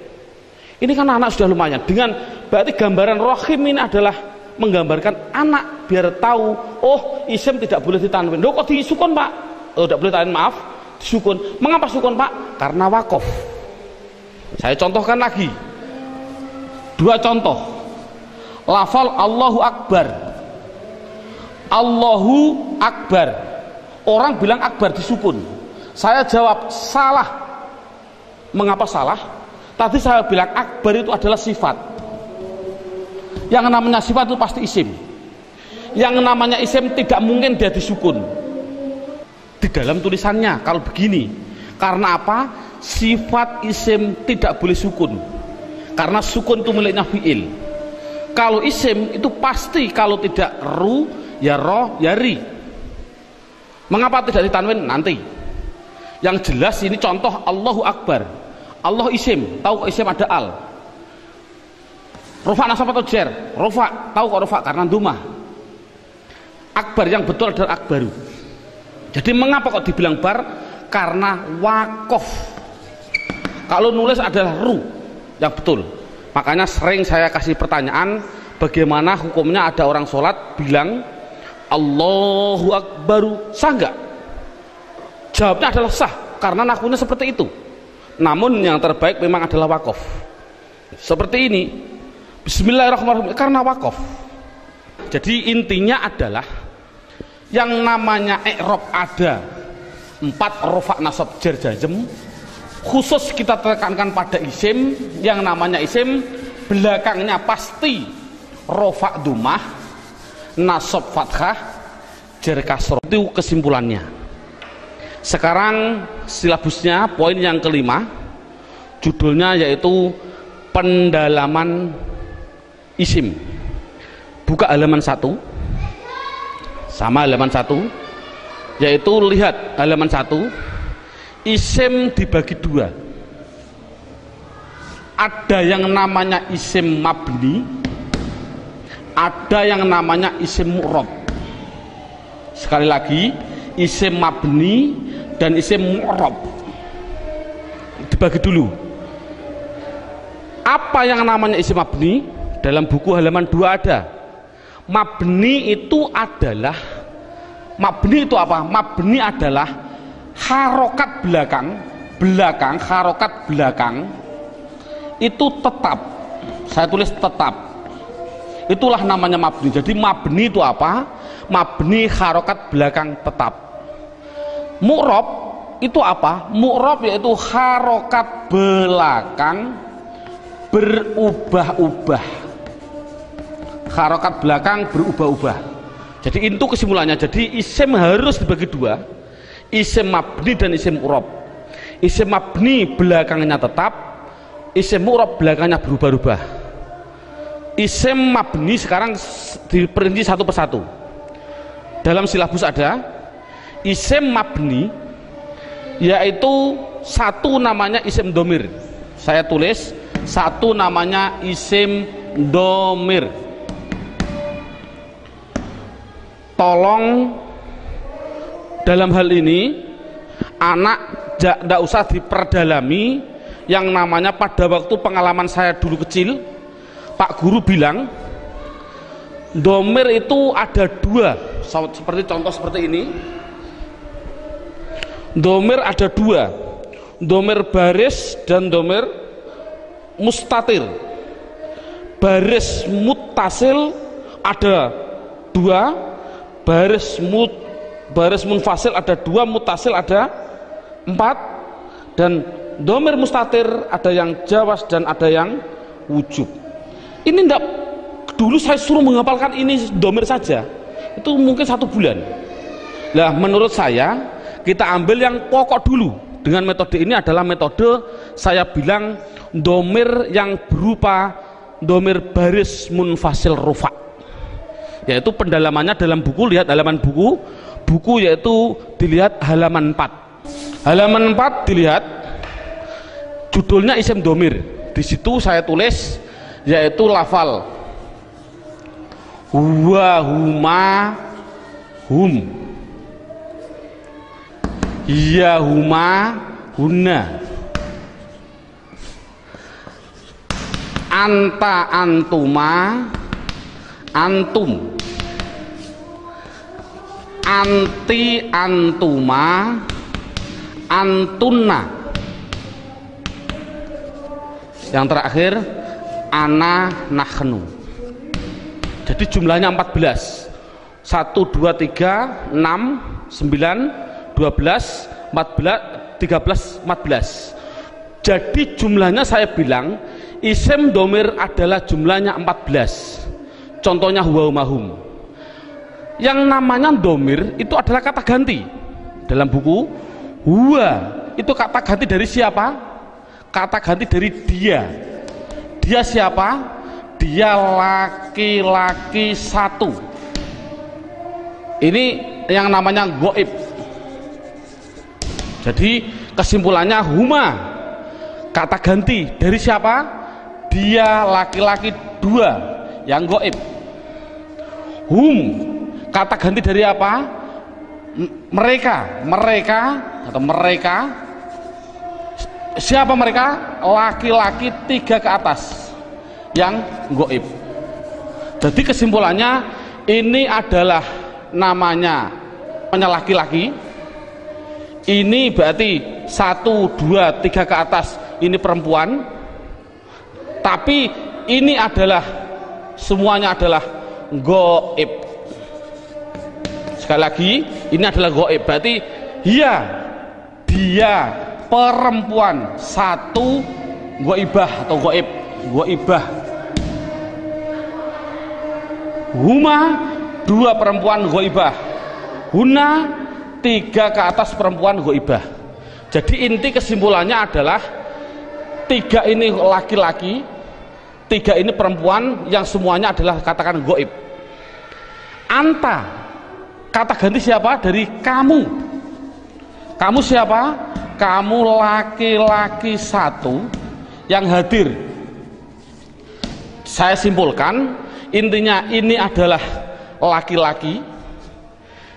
Ini kan anak sudah lumayan. Dengan berarti gambaran rohim ini adalah menggambarkan anak biar tahu, oh isim tidak boleh ditanwin. Loh kok disukun pak? Oh tidak boleh tanwin, maaf, disukun. Mengapa sukun pak? Karena wakof. Saya contohkan lagi 2 contoh. Lafal Allahu Akbar. Allahu Akbar. Orang bilang akbar disukun. Saya jawab salah. Mengapa salah? Tadi saya bilang akbar itu adalah sifat. Yang namanya sifat itu pasti isim. Yang namanya isim tidak mungkin dia disukun. Di dalam tulisannya kalau begini. Karena apa? Sifat isim tidak boleh sukun. Karena sukun itu miliknya fi'il. Kalau isim itu pasti kalau tidak ru ya roh ya ri. Mengapa tidak ditanwin? Nanti. Yang jelas ini contoh Allahu Akbar. Allah isim, tahu kok isim ada al. Rofa nasab atau jer? Rofa, tahu kok rofa? Karena dumah. Akbar yang betul adalah akbaru. Jadi mengapa kok dibilang bar? Karena wakof. Kalau nulis adalah ru yang betul. Makanya sering saya kasih pertanyaan, bagaimana hukumnya ada orang sholat bilang Allahu Akbaru, sah nggak? Jawabnya adalah sah, karena nakunya seperti itu. Namun yang terbaik memang adalah wakof. Seperti ini, Bismillahirrahmanirrahim, karena wakof. Jadi intinya adalah yang namanya i'rab ada 4 rofa nasab jar jazm. Khusus kita tekankan pada isim. Yang namanya isim belakangnya pasti rofa dumah, nasab fathah, jar kasroh. Itu kesimpulannya. Sekarang silabusnya poin yang kelima, judulnya yaitu pendalaman isim. Buka halaman 1 sama halaman 1, yaitu lihat halaman 1, isim dibagi 2. Ada yang namanya isim mabni, ada yang namanya isim mu'rab. Sekali lagi, isim mabni dan isim mu'rab dibagi dulu. Apa yang namanya isim mabni? Dalam buku halaman 2 ada. Mabni itu adalah, mabni itu apa? Mabni adalah harokat belakang, harokat belakang itu tetap. Saya tulis tetap. Itulah namanya mabni. Jadi mabni itu apa? Mabni harokat belakang tetap. Mu'rab itu apa? Mu'rab yaitu harokat belakang berubah-ubah. Harokat belakang berubah-ubah. Jadi itu kesimpulannya. Jadi isim harus dibagi 2, isim mabni dan isim mu'rab. Isim mabni belakangnya tetap, isim mu'rab belakangnya berubah-ubah. Isim mabni sekarang diperinci satu persatu. Dalam silabus ada isim mabni, yaitu satu namanya isim domir. Saya tulis satu namanya isim domir. Tolong dalam hal ini anak tidak usah diperdalami. Yang namanya pada waktu pengalaman saya dulu kecil, Pak Guru bilang domir itu ada 2, seperti contoh seperti ini. Domir ada 2, domir baris dan domir mustatir. Baris muttasil ada 2, baris munfasil ada 2, muttasil ada 4, dan domir mustatir ada yang jawas dan ada yang wujub. Ini enggak, dulu saya suruh menghafalkan ini domir saja, itu mungkin 1 bulan. Nah, menurut saya kita ambil yang pokok dulu. Dengan metode ini adalah metode saya bilang domir yang berupa domir baris munfasil rufa, yaitu pendalamannya dalam buku. Lihat halaman buku yaitu dilihat halaman 4. Halaman 4 dilihat judulnya isim domir. Di situ saya tulis yaitu lafal huwa, huma, hum, ya, huma, hunna, anta, antuma, antum, anti, antuma, antunna. Yang terakhir ana, nahnu. Jadi jumlahnya 14. 1, 2, 3, 6, 9, 12, 14, 13, 14. Jadi jumlahnya saya bilang isim domir adalah jumlahnya 14. Contohnya huwa, mahum. Yang namanya domir itu adalah kata ganti. Dalam buku huwa itu kata ganti dari siapa? Kata ganti dari dia. Dia siapa? Dia laki-laki 1. Ini yang namanya goib. Jadi kesimpulannya huma kata ganti dari siapa? Dia laki-laki 2 yang goib. Hum kata ganti dari apa? Mereka atau mereka. Siapa mereka? Laki-laki 3 ke atas yang goib. Jadi kesimpulannya ini adalah namanya laki-laki. Ini berarti 1, 2, 3 ke atas ini perempuan. Tapi ini adalah semuanya adalah goib. Sekali lagi ini adalah goib. Berarti dia perempuan 1 goibah atau goib, goibah. Huma 2 perempuan goibah. Huna 3 ke atas perempuan goibah. Jadi inti kesimpulannya adalah 3 ini laki-laki, Tiga ini perempuan yang semuanya adalah katakan goib. Anta, kata ganti siapa? Dari kamu. Kamu siapa? Kamu laki-laki satu yang hadir. Saya simpulkan, intinya ini adalah laki-laki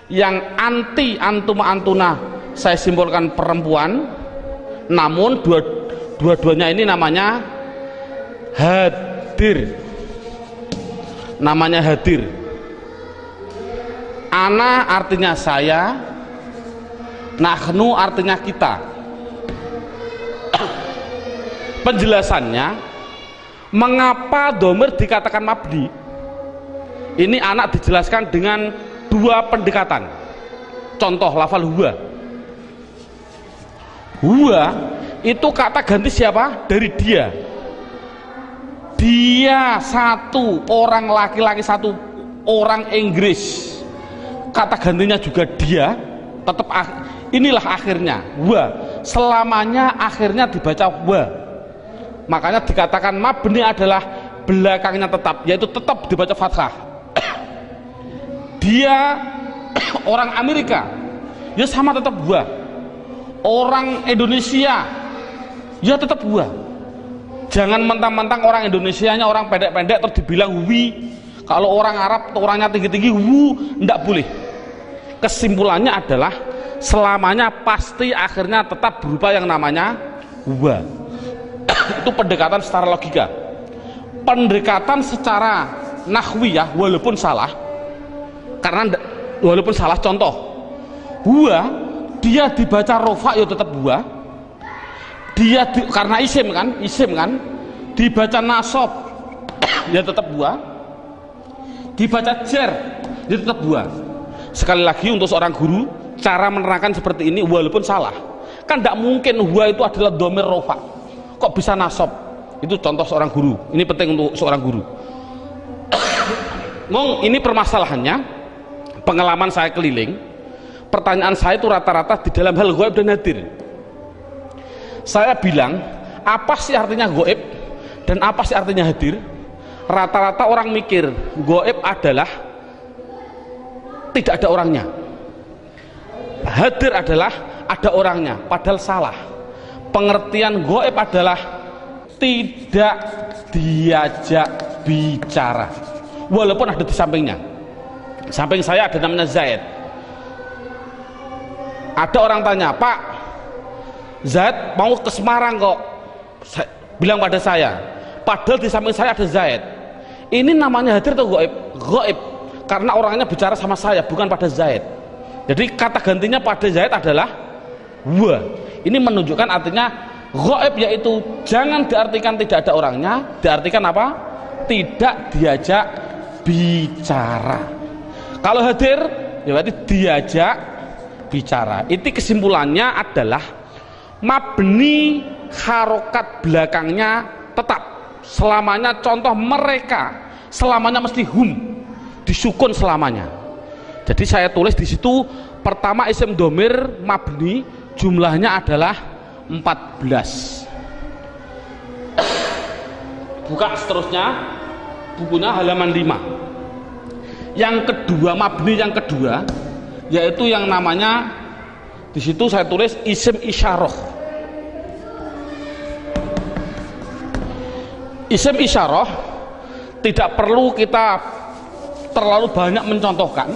yang anti antuma antuna, saya simpulkan perempuan, namun dua-duanya ini namanya hadir. Namanya hadir. Ana artinya saya, nahnu artinya kita. Penjelasannya, mengapa domir dikatakan mabni? Ini anak dijelaskan dengan dua pendekatan. Contoh lafal huwa. Huwa itu kata ganti siapa? Dari dia. Dia satu orang laki-laki, satu orang Inggris. Kata gantinya juga dia. Tetap inilah akhirnya wa. Selamanya akhirnya dibaca wa. Makanya dikatakan mabni adalah belakangnya tetap, yaitu tetap dibaca fathah. Dia orang Amerika, ya sama tetap wa. Orang Indonesia, ya tetap wa. Jangan mentang-mentang orang Indonesianya orang pendek-pendek terus dibilang wi. Kalau orang Arab orangnya tinggi-tinggi wu, enggak boleh. Kesimpulannya adalah selamanya pasti akhirnya tetap berupa yang namanya wa. Itu pendekatan secara logika. Pendekatan secara nahwiyah walaupun salah, karena walaupun salah, contoh huwa dia dibaca rofa ya tetap huwa. Dia karena isim kan dibaca nasab ya tetap huwa. Dibaca jar ya tetap huwa. Sekali lagi untuk seorang guru, cara menerangkan seperti ini walaupun salah, kan tidak mungkin huwa itu adalah dhamir rofa, kok bisa nasab. Itu contoh seorang guru, ini penting untuk seorang guru. Ngomong ini permasalahannya, pengalaman saya keliling, pertanyaan saya itu rata-rata di dalam hal goib dan hadir. Saya bilang, apa sih artinya goib dan apa sih artinya hadir? Rata-rata orang mikir goib adalah tidak ada orangnya, hadir adalah ada orangnya, padahal salah. Pengertian goib adalah tidak diajak bicara walaupun ada di sampingnya. Samping saya ada namanya Zaid. Ada orang tanya, Pak Zaid mau ke Semarang kok, bilang pada saya, padahal di samping saya ada Zaid. Ini namanya hadir atau goib? Goib, karena orangnya bicara sama saya, bukan pada Zaid. Jadi kata gantinya pada Zaid adalah wa. Ini menunjukkan artinya goib, yaitu jangan diartikan tidak ada orangnya, diartikan apa? Tidak diajak bicara. Kalau hadir ya berarti diajak bicara. Itu kesimpulannya adalah mabni harokat belakangnya tetap selamanya. Contoh mereka selamanya mesti hum, disukun selamanya. Jadi saya tulis di situ pertama isim domir mabni jumlahnya adalah 14. Buka seterusnya bukunya halaman 5. Yang kedua, mabni yang kedua yaitu yang namanya di situ saya tulis isim isyarah. Isim isyarah tidak perlu kita terlalu banyak mencontohkan.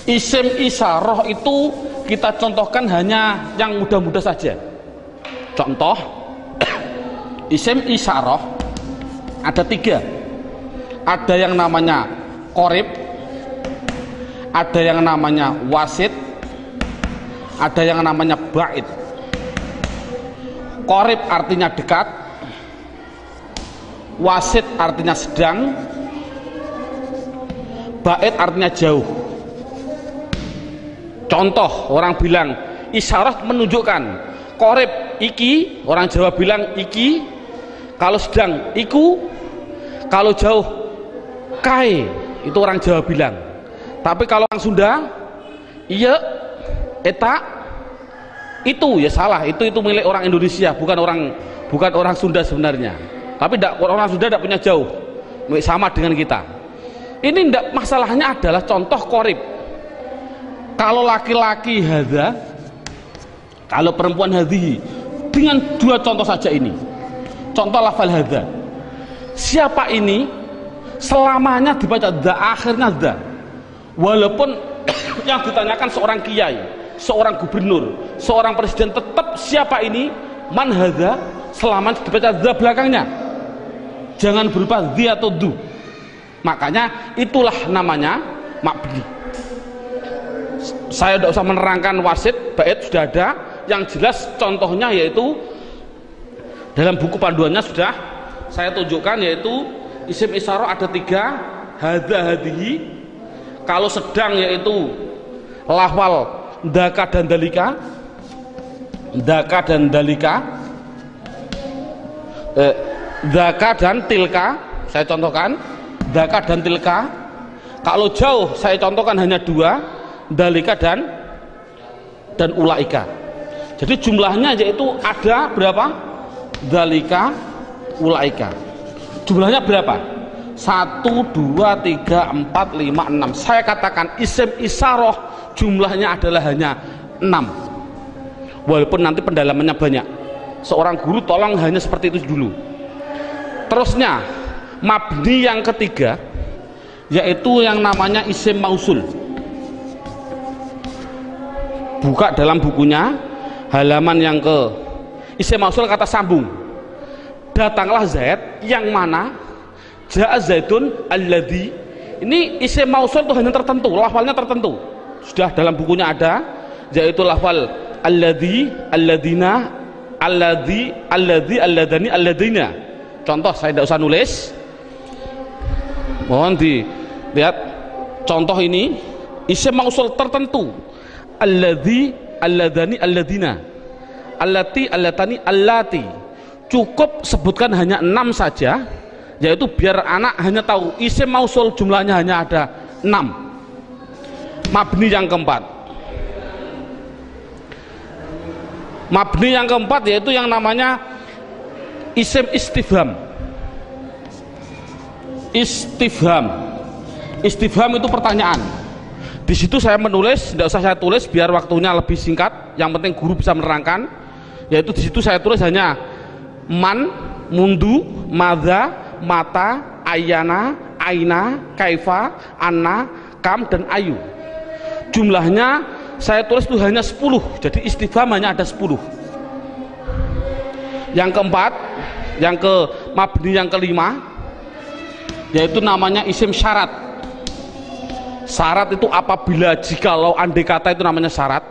Isim isyarah itu kita contohkan hanya yang mudah-mudah saja. Contoh isim isyarah ada 3. Ada yang namanya qorib, ada yang namanya wasit, ada yang namanya ba'id. Qorib artinya dekat, wasit artinya sedang, ba'id artinya jauh. Contoh orang bilang isyarat menunjukkan, qorib iki, orang Jawa bilang iki, kalau sedang iku, kalau jauh kai, itu orang Jawa bilang. Tapi kalau orang Sunda iya, eta, itu ya salah, itu milik orang Indonesia, bukan bukan orang Sunda sebenarnya, tapi orang Sunda tidak punya jauh, sama dengan kita. Ini tidak, masalahnya adalah contoh korib. Kalau laki-laki hadza, kalau perempuan hadhihi, dengan dua contoh saja ini. Contoh lafal hadza, siapa ini selamanya dibaca dza, akhirnya dza, walaupun yang ditanyakan seorang kiai, seorang gubernur, seorang presiden, tetap siapa ini, man hadza, selamanya dibaca dza belakangnya, jangan berupa dzi atau du. Makanya itulah namanya mabni. Saya tidak usah menerangkan wasit, bait sudah ada. Yang jelas contohnya yaitu dalam buku panduannya sudah saya tunjukkan, yaitu isim isyarah ada 3, hadza hadhihi. Kalau sedang yaitu lafal dzaka dan dalika, dzaka dan dalika, dzaka dan tilka, saya contohkan dzaka dan tilka. Kalau jauh saya contohkan hanya 2, dalika dan ulaika. Jadi jumlahnya yaitu ada berapa? Dalika, ulaika. Jumlahnya berapa? 1, 2, 3, 4, 5, 6. Saya katakan isim isyarah jumlahnya adalah hanya 6. Walaupun nanti pendalamannya banyak. Seorang guru tolong hanya seperti itu dulu. Terusnya mabni yang ketiga yaitu yang namanya isim mausul. Buka dalam bukunya halaman yang ke isim mausul, kata sambung. Datanglah Zaid, yang mana ja'a Zaidun alladhi. Ini isim mausul itu hanya tertentu, lafalnya tertentu. Sudah dalam bukunya ada, yaitu lafal alladhi, alladina, alladhi, alladhi, alladani, alladina. Contoh saya tidak usah nulis, mohon dilihat contoh ini. Isim mausul tertentu, alladhi, alladani, alladina, allati, allatani, allati. Cukup sebutkan hanya 6 saja, yaitu biar anak hanya tahu isim mausul jumlahnya hanya ada 6. Mabni yang keempat, mabni yang keempat yaitu yang namanya isim istifham. Istifham, istifham itu pertanyaan. Di situ saya menulis, tidak usah saya tulis biar waktunya lebih singkat. Yang penting guru bisa menerangkan. Yaitu di situ saya tulis hanya man, mundu, madza, mata, ayana, aina, kaifa, anna, kam, dan ayu. Jumlahnya saya tulis itu hanya 10. Jadi istifham hanya ada 10. Yang keempat, yang ke mabni yang kelima, yaitu namanya isim syarat. Syarat itu apabila, jikalau, andai kata, itu namanya syarat.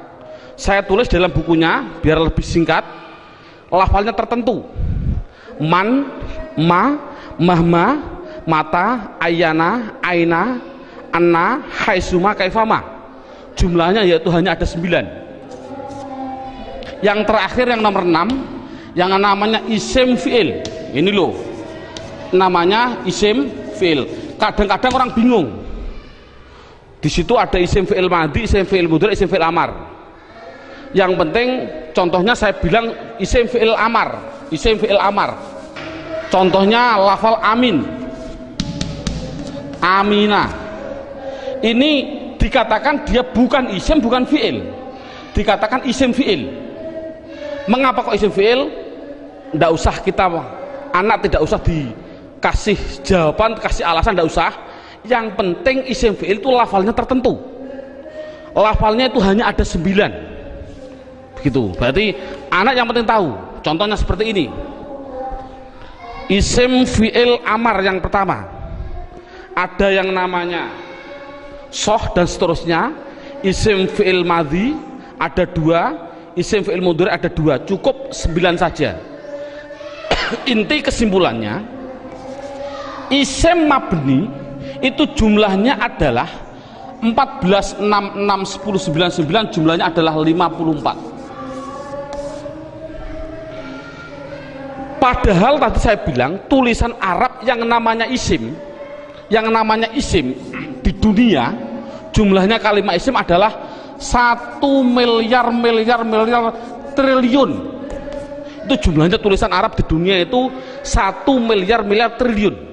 Saya tulis dalam bukunya biar lebih singkat. Lafalnya tertentu. Man, ma, mahma, mata, ayana, aina, anna, haisuma, kaifama. Jumlahnya yaitu hanya ada 9. Yang terakhir yang nomor 6, yang namanya isim fi'il. Ini loh, namanya isim fi'il. Kadang-kadang orang bingung. Di situ ada isim fi'il madhi, isim fi'il mudhari, isim fi'il amar. Yang penting contohnya saya bilang isim fi'il amar, isim fi'il amar. Contohnya lafal amin, amina. Ini dikatakan dia bukan isim, bukan fi'il. Dikatakan isim fi'il. Mengapa kok isim fi'il? Tidak usah kita, anak tidak usah dikasih jawaban, kasih alasan, tidak usah. Yang penting isim fi'il itu lafalnya tertentu. Lafalnya itu hanya ada 9. Begitu. Berarti anak yang penting tahu. Contohnya seperti ini. Isim fi'il amar yang pertama, ada yang namanya soh dan seterusnya. Isim fi'il madhi ada 2, isim fi'il mudhari ada 2. Cukup 9 saja. Inti kesimpulannya, isim mabni itu jumlahnya adalah 14, 6, 6, 10, 9, 9, jumlahnya adalah 54. Padahal tadi saya bilang tulisan Arab yang namanya isim di dunia jumlahnya kalimat isim adalah 1 miliar triliun. Itu jumlahnya tulisan Arab di dunia itu 1 miliar triliun.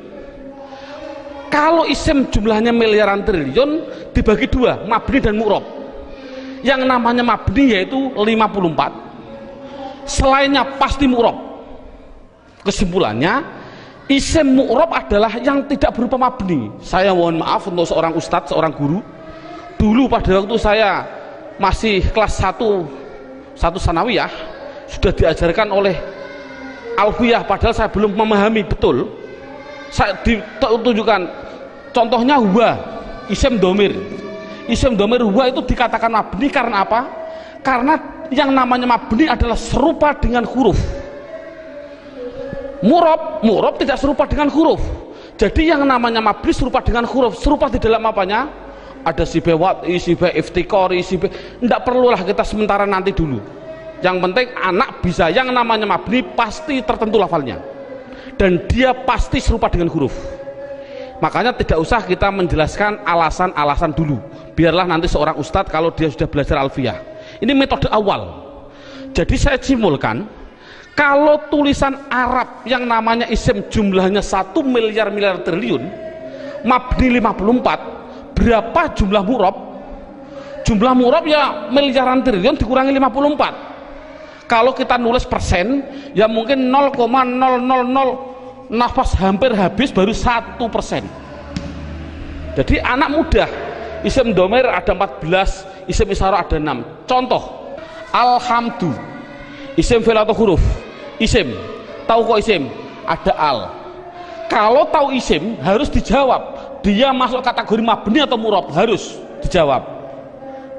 Kalau isim jumlahnya miliaran triliun dibagi dua, mabni dan mu'rob. Yang namanya mabni yaitu 54, selainnya pasti mu'rob. Kesimpulannya, isim mu'rob adalah yang tidak berupa mabni. Saya mohon maaf untuk seorang ustadz, seorang guru. Dulu pada waktu saya masih kelas 1 sanawiyah sudah diajarkan oleh alfiyah, padahal saya belum memahami betul. Saya ditunjukkan contohnya huwa, isim domir. Isim domir huwa itu dikatakan mabni karena apa? Karena yang namanya mabni adalah serupa dengan huruf. Mu'rob tidak serupa dengan huruf. Jadi yang namanya mabni serupa dengan huruf. Serupa di dalam apanya? Ada sibewat, sibe iftikori, sibe. Tidak perlulah kita sementara, nanti dulu. Yang penting anak bisa, yang namanya mabni pasti tertentu lafalnya dan dia pasti serupa dengan huruf. Makanya tidak usah kita menjelaskan alasan-alasan dulu, biarlah nanti seorang ustadz kalau dia sudah belajar alfiyah. Ini metode awal. Jadi saya simpulkan, kalau tulisan Arab yang namanya isim jumlahnya 1 miliar triliun, mabni 54, berapa jumlah mu'rob? Jumlah mu'rob ya miliaran triliun dikurangi 54. Kalau kita nulis persen, ya mungkin 0,000 nafas hampir habis baru 1%. Jadi anak mudah. Isim domir ada 14, isim isyarah ada 6. Contoh, alhamdu, isim fi'il atau huruf? Isim. Tahu kok isim? Ada al. Kalau tahu isim harus dijawab, dia masuk kategori mabni atau mu'rob, harus dijawab.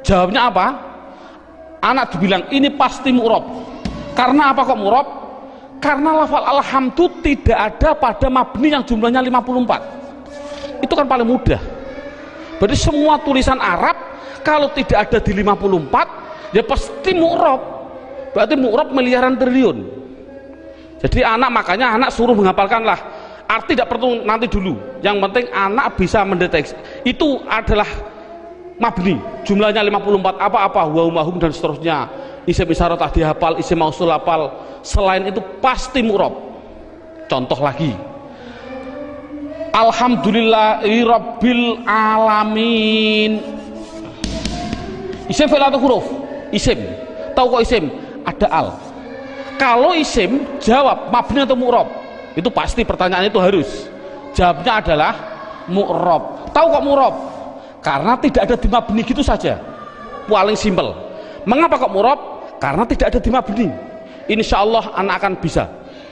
Jawabnya apa? Anak dibilang ini pasti mu'rob. Karena apa kok mu'rob? Karena lafal alhamdu tidak ada pada mabni yang jumlahnya 54. Itu kan paling mudah. Berarti semua tulisan Arab kalau tidak ada di 54 ya pasti mu'rob. Berarti mu'rob miliaran triliun. Jadi makanya anak suruh menghafalkanlah. Arti tidak perlu nanti dulu. Yang penting anak bisa mendeteksi. Itu adalah mabni, jumlahnya 54, apa-apa, wahum dan seterusnya. Isim isyarah tak dihafal, isim mausul hafal. Selain itu pasti mu'rob. Contoh lagi, alhamdulillahi rabbil alamin. Isim fi'il atau huruf? Isim. Tahu kok isim? Ada al. Kalau isim, jawab mabni atau mu'rob? Itu pasti, pertanyaan itu harus. Jawabnya adalah mu'rob. Tahu kok mu'rob? Karena tidak ada di mabni, gitu saja, paling simpel. Mengapa kok mu'rob? Karena tidak ada di mabni. Insya Allah anak akan bisa.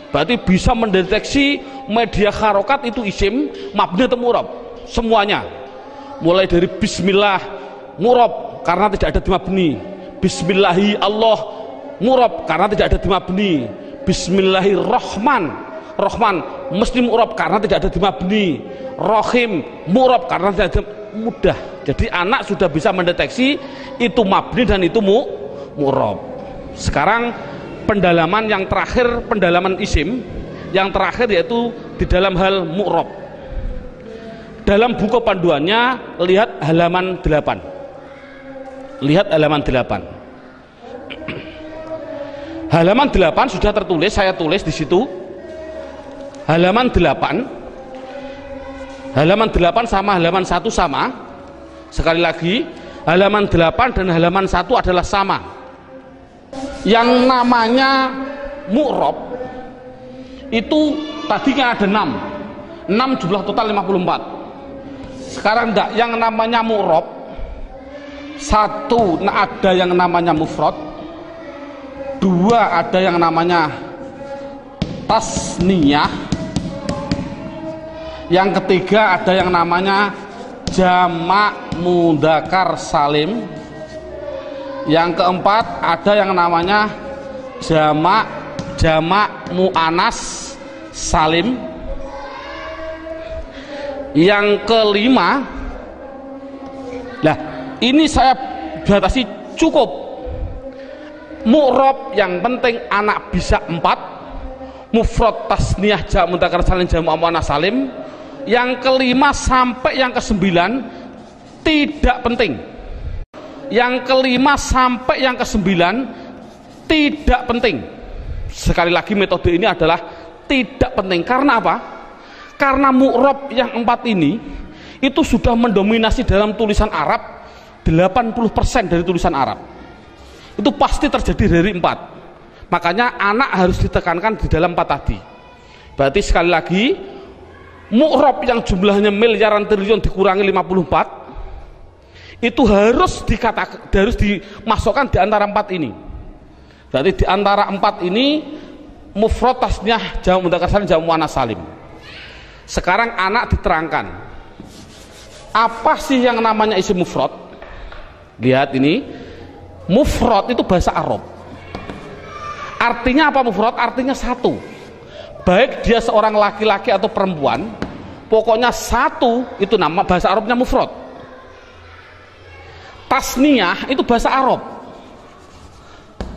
Berarti bisa mendeteksi media harokat itu isim, mabni atau mu'rob, semuanya. Mulai dari bismillah, mu'rob karena tidak ada di mabni. Bismillahi Allah, mu'rob karena tidak ada di mabni. Bismillahirrahman, Rahman mesti mu'rob karena tidak ada di mabni. Rahim mu'rob karena tidak ada. Mudah. Jadi anak sudah bisa mendeteksi itu mabni dan itu mu'rob. Sekarang pendalaman yang terakhir, pendalaman isim yang terakhir yaitu di dalam hal mu'rob. Dalam buku panduannya lihat halaman 8. Lihat halaman 8. Halaman 8 sudah tertulis, saya tulis di situ. Halaman 8. Halaman 8 sama halaman 1 sama. Sekali lagi, halaman 8 dan halaman 1 adalah sama. Yang namanya mu'rob itu tadinya ada 6. 6 jumlah total 54. Sekarang enggak, yang namanya mu'rob 1 ada yang namanya mufrad, 2 ada yang namanya tasniyah, yang ketiga ada yang namanya jamak mudzakkar salim, yang keempat ada yang namanya jamak muannas salim, yang kelima, nah ini saya batasi cukup mu'rob, yang penting anak bisa 4, mufrad tasniyah jamak mudzakkar salim jamak muannas salim. Yang kelima sampai yang kesembilan tidak penting. Yang kelima sampai yang kesembilan tidak penting. Sekali lagi metode ini adalah tidak penting. Karena apa? Karena mu'rab yang 4 ini itu sudah mendominasi dalam tulisan Arab 80% dari tulisan Arab. Itu pasti terjadi dari 4. Makanya anak harus ditekankan di dalam 4 tadi. Berarti sekali lagi mu'rab yang jumlahnya miliaran triliun dikurangi 54 itu harus dimasukkan di antara 4 ini. Berarti di antara 4 ini mufrad, tasniyah, jamak mudzakkar salim, jamak muannats salim. Sekarang anak diterangkan apa sih yang namanya isim mufrad. Lihat ini, mufrad itu bahasa Arab. Artinya apa mufrad? Artinya satu. Baik dia seorang laki-laki atau perempuan, pokoknya satu, itu nama bahasa Arabnya mufrad. Tasniyah itu bahasa Arab.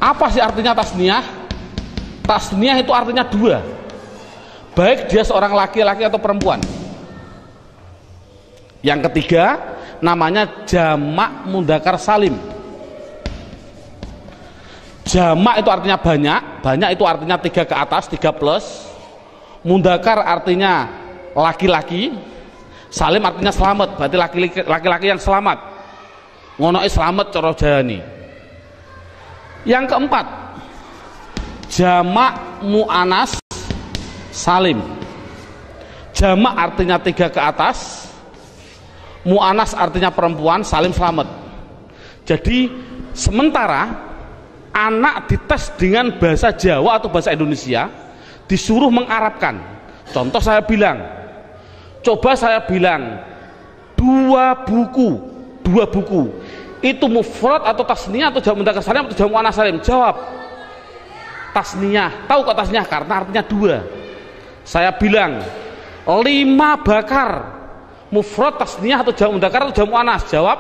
Apa sih artinya tasniyah? Tasniyah itu artinya 2. Baik dia seorang laki-laki atau perempuan. Yang ketiga namanya jamak mudzakkar salim. Jamak itu artinya banyak, banyak itu artinya 3 ke atas, 3 plus. Mudzakkar artinya laki-laki, salim artinya selamat, berarti laki-laki yang selamat. Ngono selamat cara jani. Yang keempat, jamak muannats salim. Jamak artinya 3 ke atas, muannats artinya perempuan, salim selamat. Jadi sementara anak dites dengan bahasa Jawa atau bahasa Indonesia, disuruh mengarabkan. Contoh saya bilang, coba saya bilang 2 buku itu mufrad atau tasniyah atau jamak mudzakkar salim atau jamak muannats salim? Jawab tasniyah. Tahu kok tasniyah? Karena artinya 2. Saya bilang 5 bakar, mufrad, tasniyah atau jamak mudzakkar atau jamak muannats? Jawab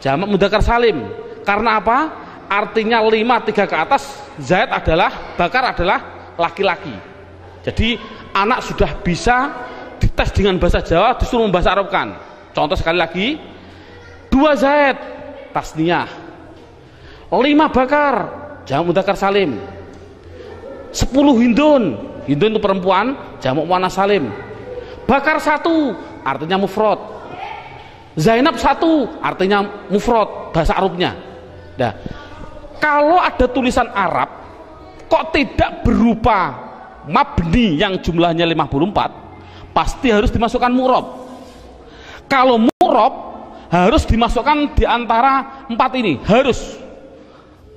jamak mudzakkar salim. Karena apa? Artinya 5 3 ke atas, zaid adalah, bakar adalah laki-laki. Jadi anak sudah bisa dites dengan bahasa Jawa, disuruh membahasa Arabkan. Contoh sekali lagi, 2 zaid tasniyah, 5 bakar jamak mudzakkar salim, 10 hindun, hindun itu perempuan, jamak muannats salim. Bakar 1 artinya mufrad, Zainab 1 artinya mufrad bahasa Arabnya. Nah, kalau ada tulisan Arab kok tidak berupa mabni yang jumlahnya 54, pasti harus dimasukkan mu'rab. Kalau mu'rab harus dimasukkan di antara 4 ini, harus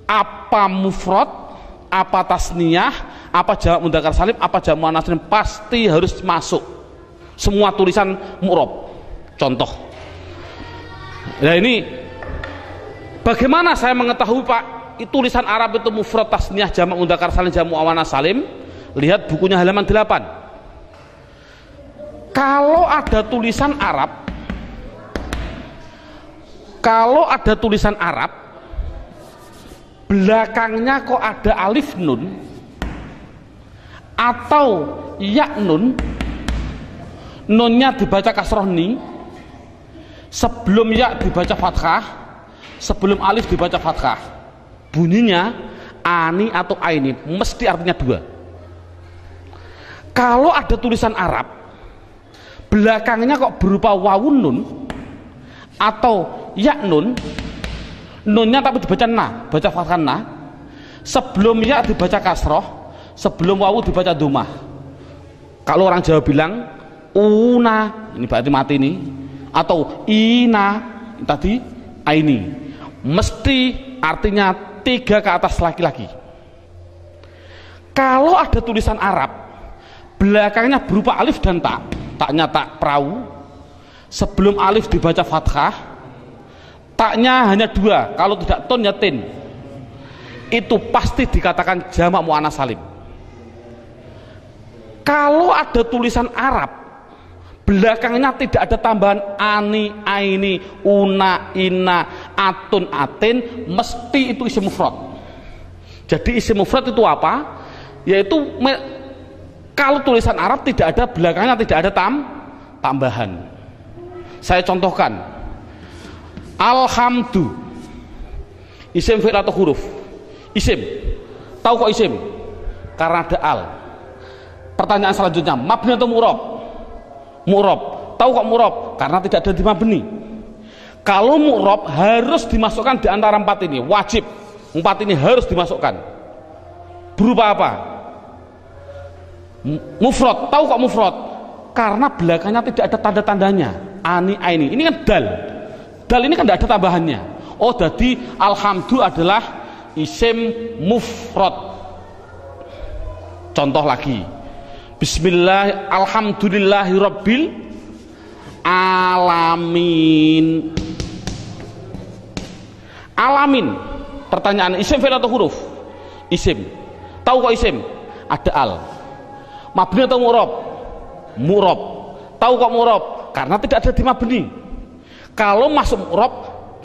apa mufrad, apa tasniyah, apa jamak mudzakkar salim, apa jamak muannats salim, pasti harus masuk semua tulisan mu'rab. Contoh, nah ini bagaimana saya mengetahui Pak tulisan Arab itu mufrad, tasniyah, jamak mudzakkar salim, jamak muannats salim? Lihat bukunya halaman 8. Kalau ada tulisan Arab, belakangnya kok ada alif nun atau ya nun, nunnya dibaca kasroh ni, sebelum ya dibaca fathah, sebelum alif dibaca fathah, bunyinya ani atau aini, mesti artinya 2. Kalau ada tulisan Arab belakangnya kok berupa wawun nun atau ya nun, nunnya tapi dibaca na, baca fathah na, sebelum ya dibaca kasroh, sebelum wawu dibaca dhammah. Kalau orang Jawa bilang una, ini berarti mati nih, atau ina tadi aini, mesti artinya 3 ke atas laki-laki. Kalau ada tulisan Arab belakangnya berupa alif dan tak, taknya tak perahu, sebelum alif dibaca fathah, taknya hanya 2, kalau tidak ton ya tin, itu pasti dikatakan jamak muannats salim. Kalau ada tulisan Arab belakangnya tidak ada tambahan ani, aini, una, ina, atun, atin, mesti itu isim mufrad. Jadi isim mufrad itu apa? Yaitu kalau tulisan Arab tidak ada belakangnya tidak ada tambahan. Saya contohkan, alhamdu, isim fi'il atau huruf? Isim. Tahu kok isim? karena ada al. Pertanyaan selanjutnya, mabni atau mu'rab? Mu'rab. Tahu kok mu'rab? Karena tidak ada di mabni. Kalau mu'rab harus dimasukkan di antara 4 ini, wajib. 4 ini harus dimasukkan. Berupa apa? Mufrad. Tahu kok mufrad? Karena belakangnya tidak ada tanda-tandanya. Ani, aini. Ini kan dal. Dal ini kan tidak ada tambahannya. Oh, jadi alhamdu adalah isim mufrad. Contoh lagi. Bismillah, alhamdulillahirabbil alamin. Alamin. Pertanyaan, isim fi'il atau huruf? Isim. Tahu kok isim? Ada al. Mabni atau mu'rab? Mu'rab. Tahu kok mu'rab? Karena tidak ada di mabni. Kalau masuk mu'rab,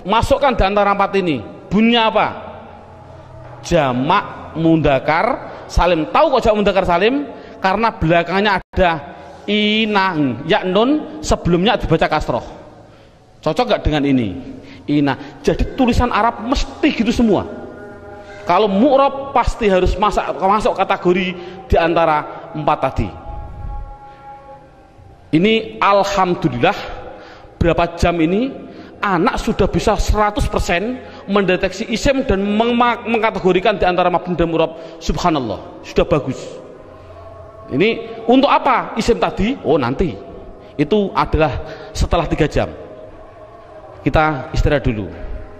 masukkan di antara 4 ini. Bunyinya apa? Jamak mudzakkar salim. Tahu kok jamak mudzakkar salim? Karena belakangnya ada inang, ya nun, sebelumnya dibaca kasroh. Cocok gak dengan ini? Ina. Jadi tulisan Arab mesti gitu semua. Kalau mu'rab pasti harus masuk kategori di antara 4 tadi. Ini alhamdulillah berapa jam ini anak sudah bisa 100% mendeteksi isim dan mengkategorikan di antara mabni dan mu'rab. Subhanallah, sudah bagus. Ini untuk apa isim tadi? Oh, nanti. Itu adalah setelah 3 jam. Kita istirahat dulu.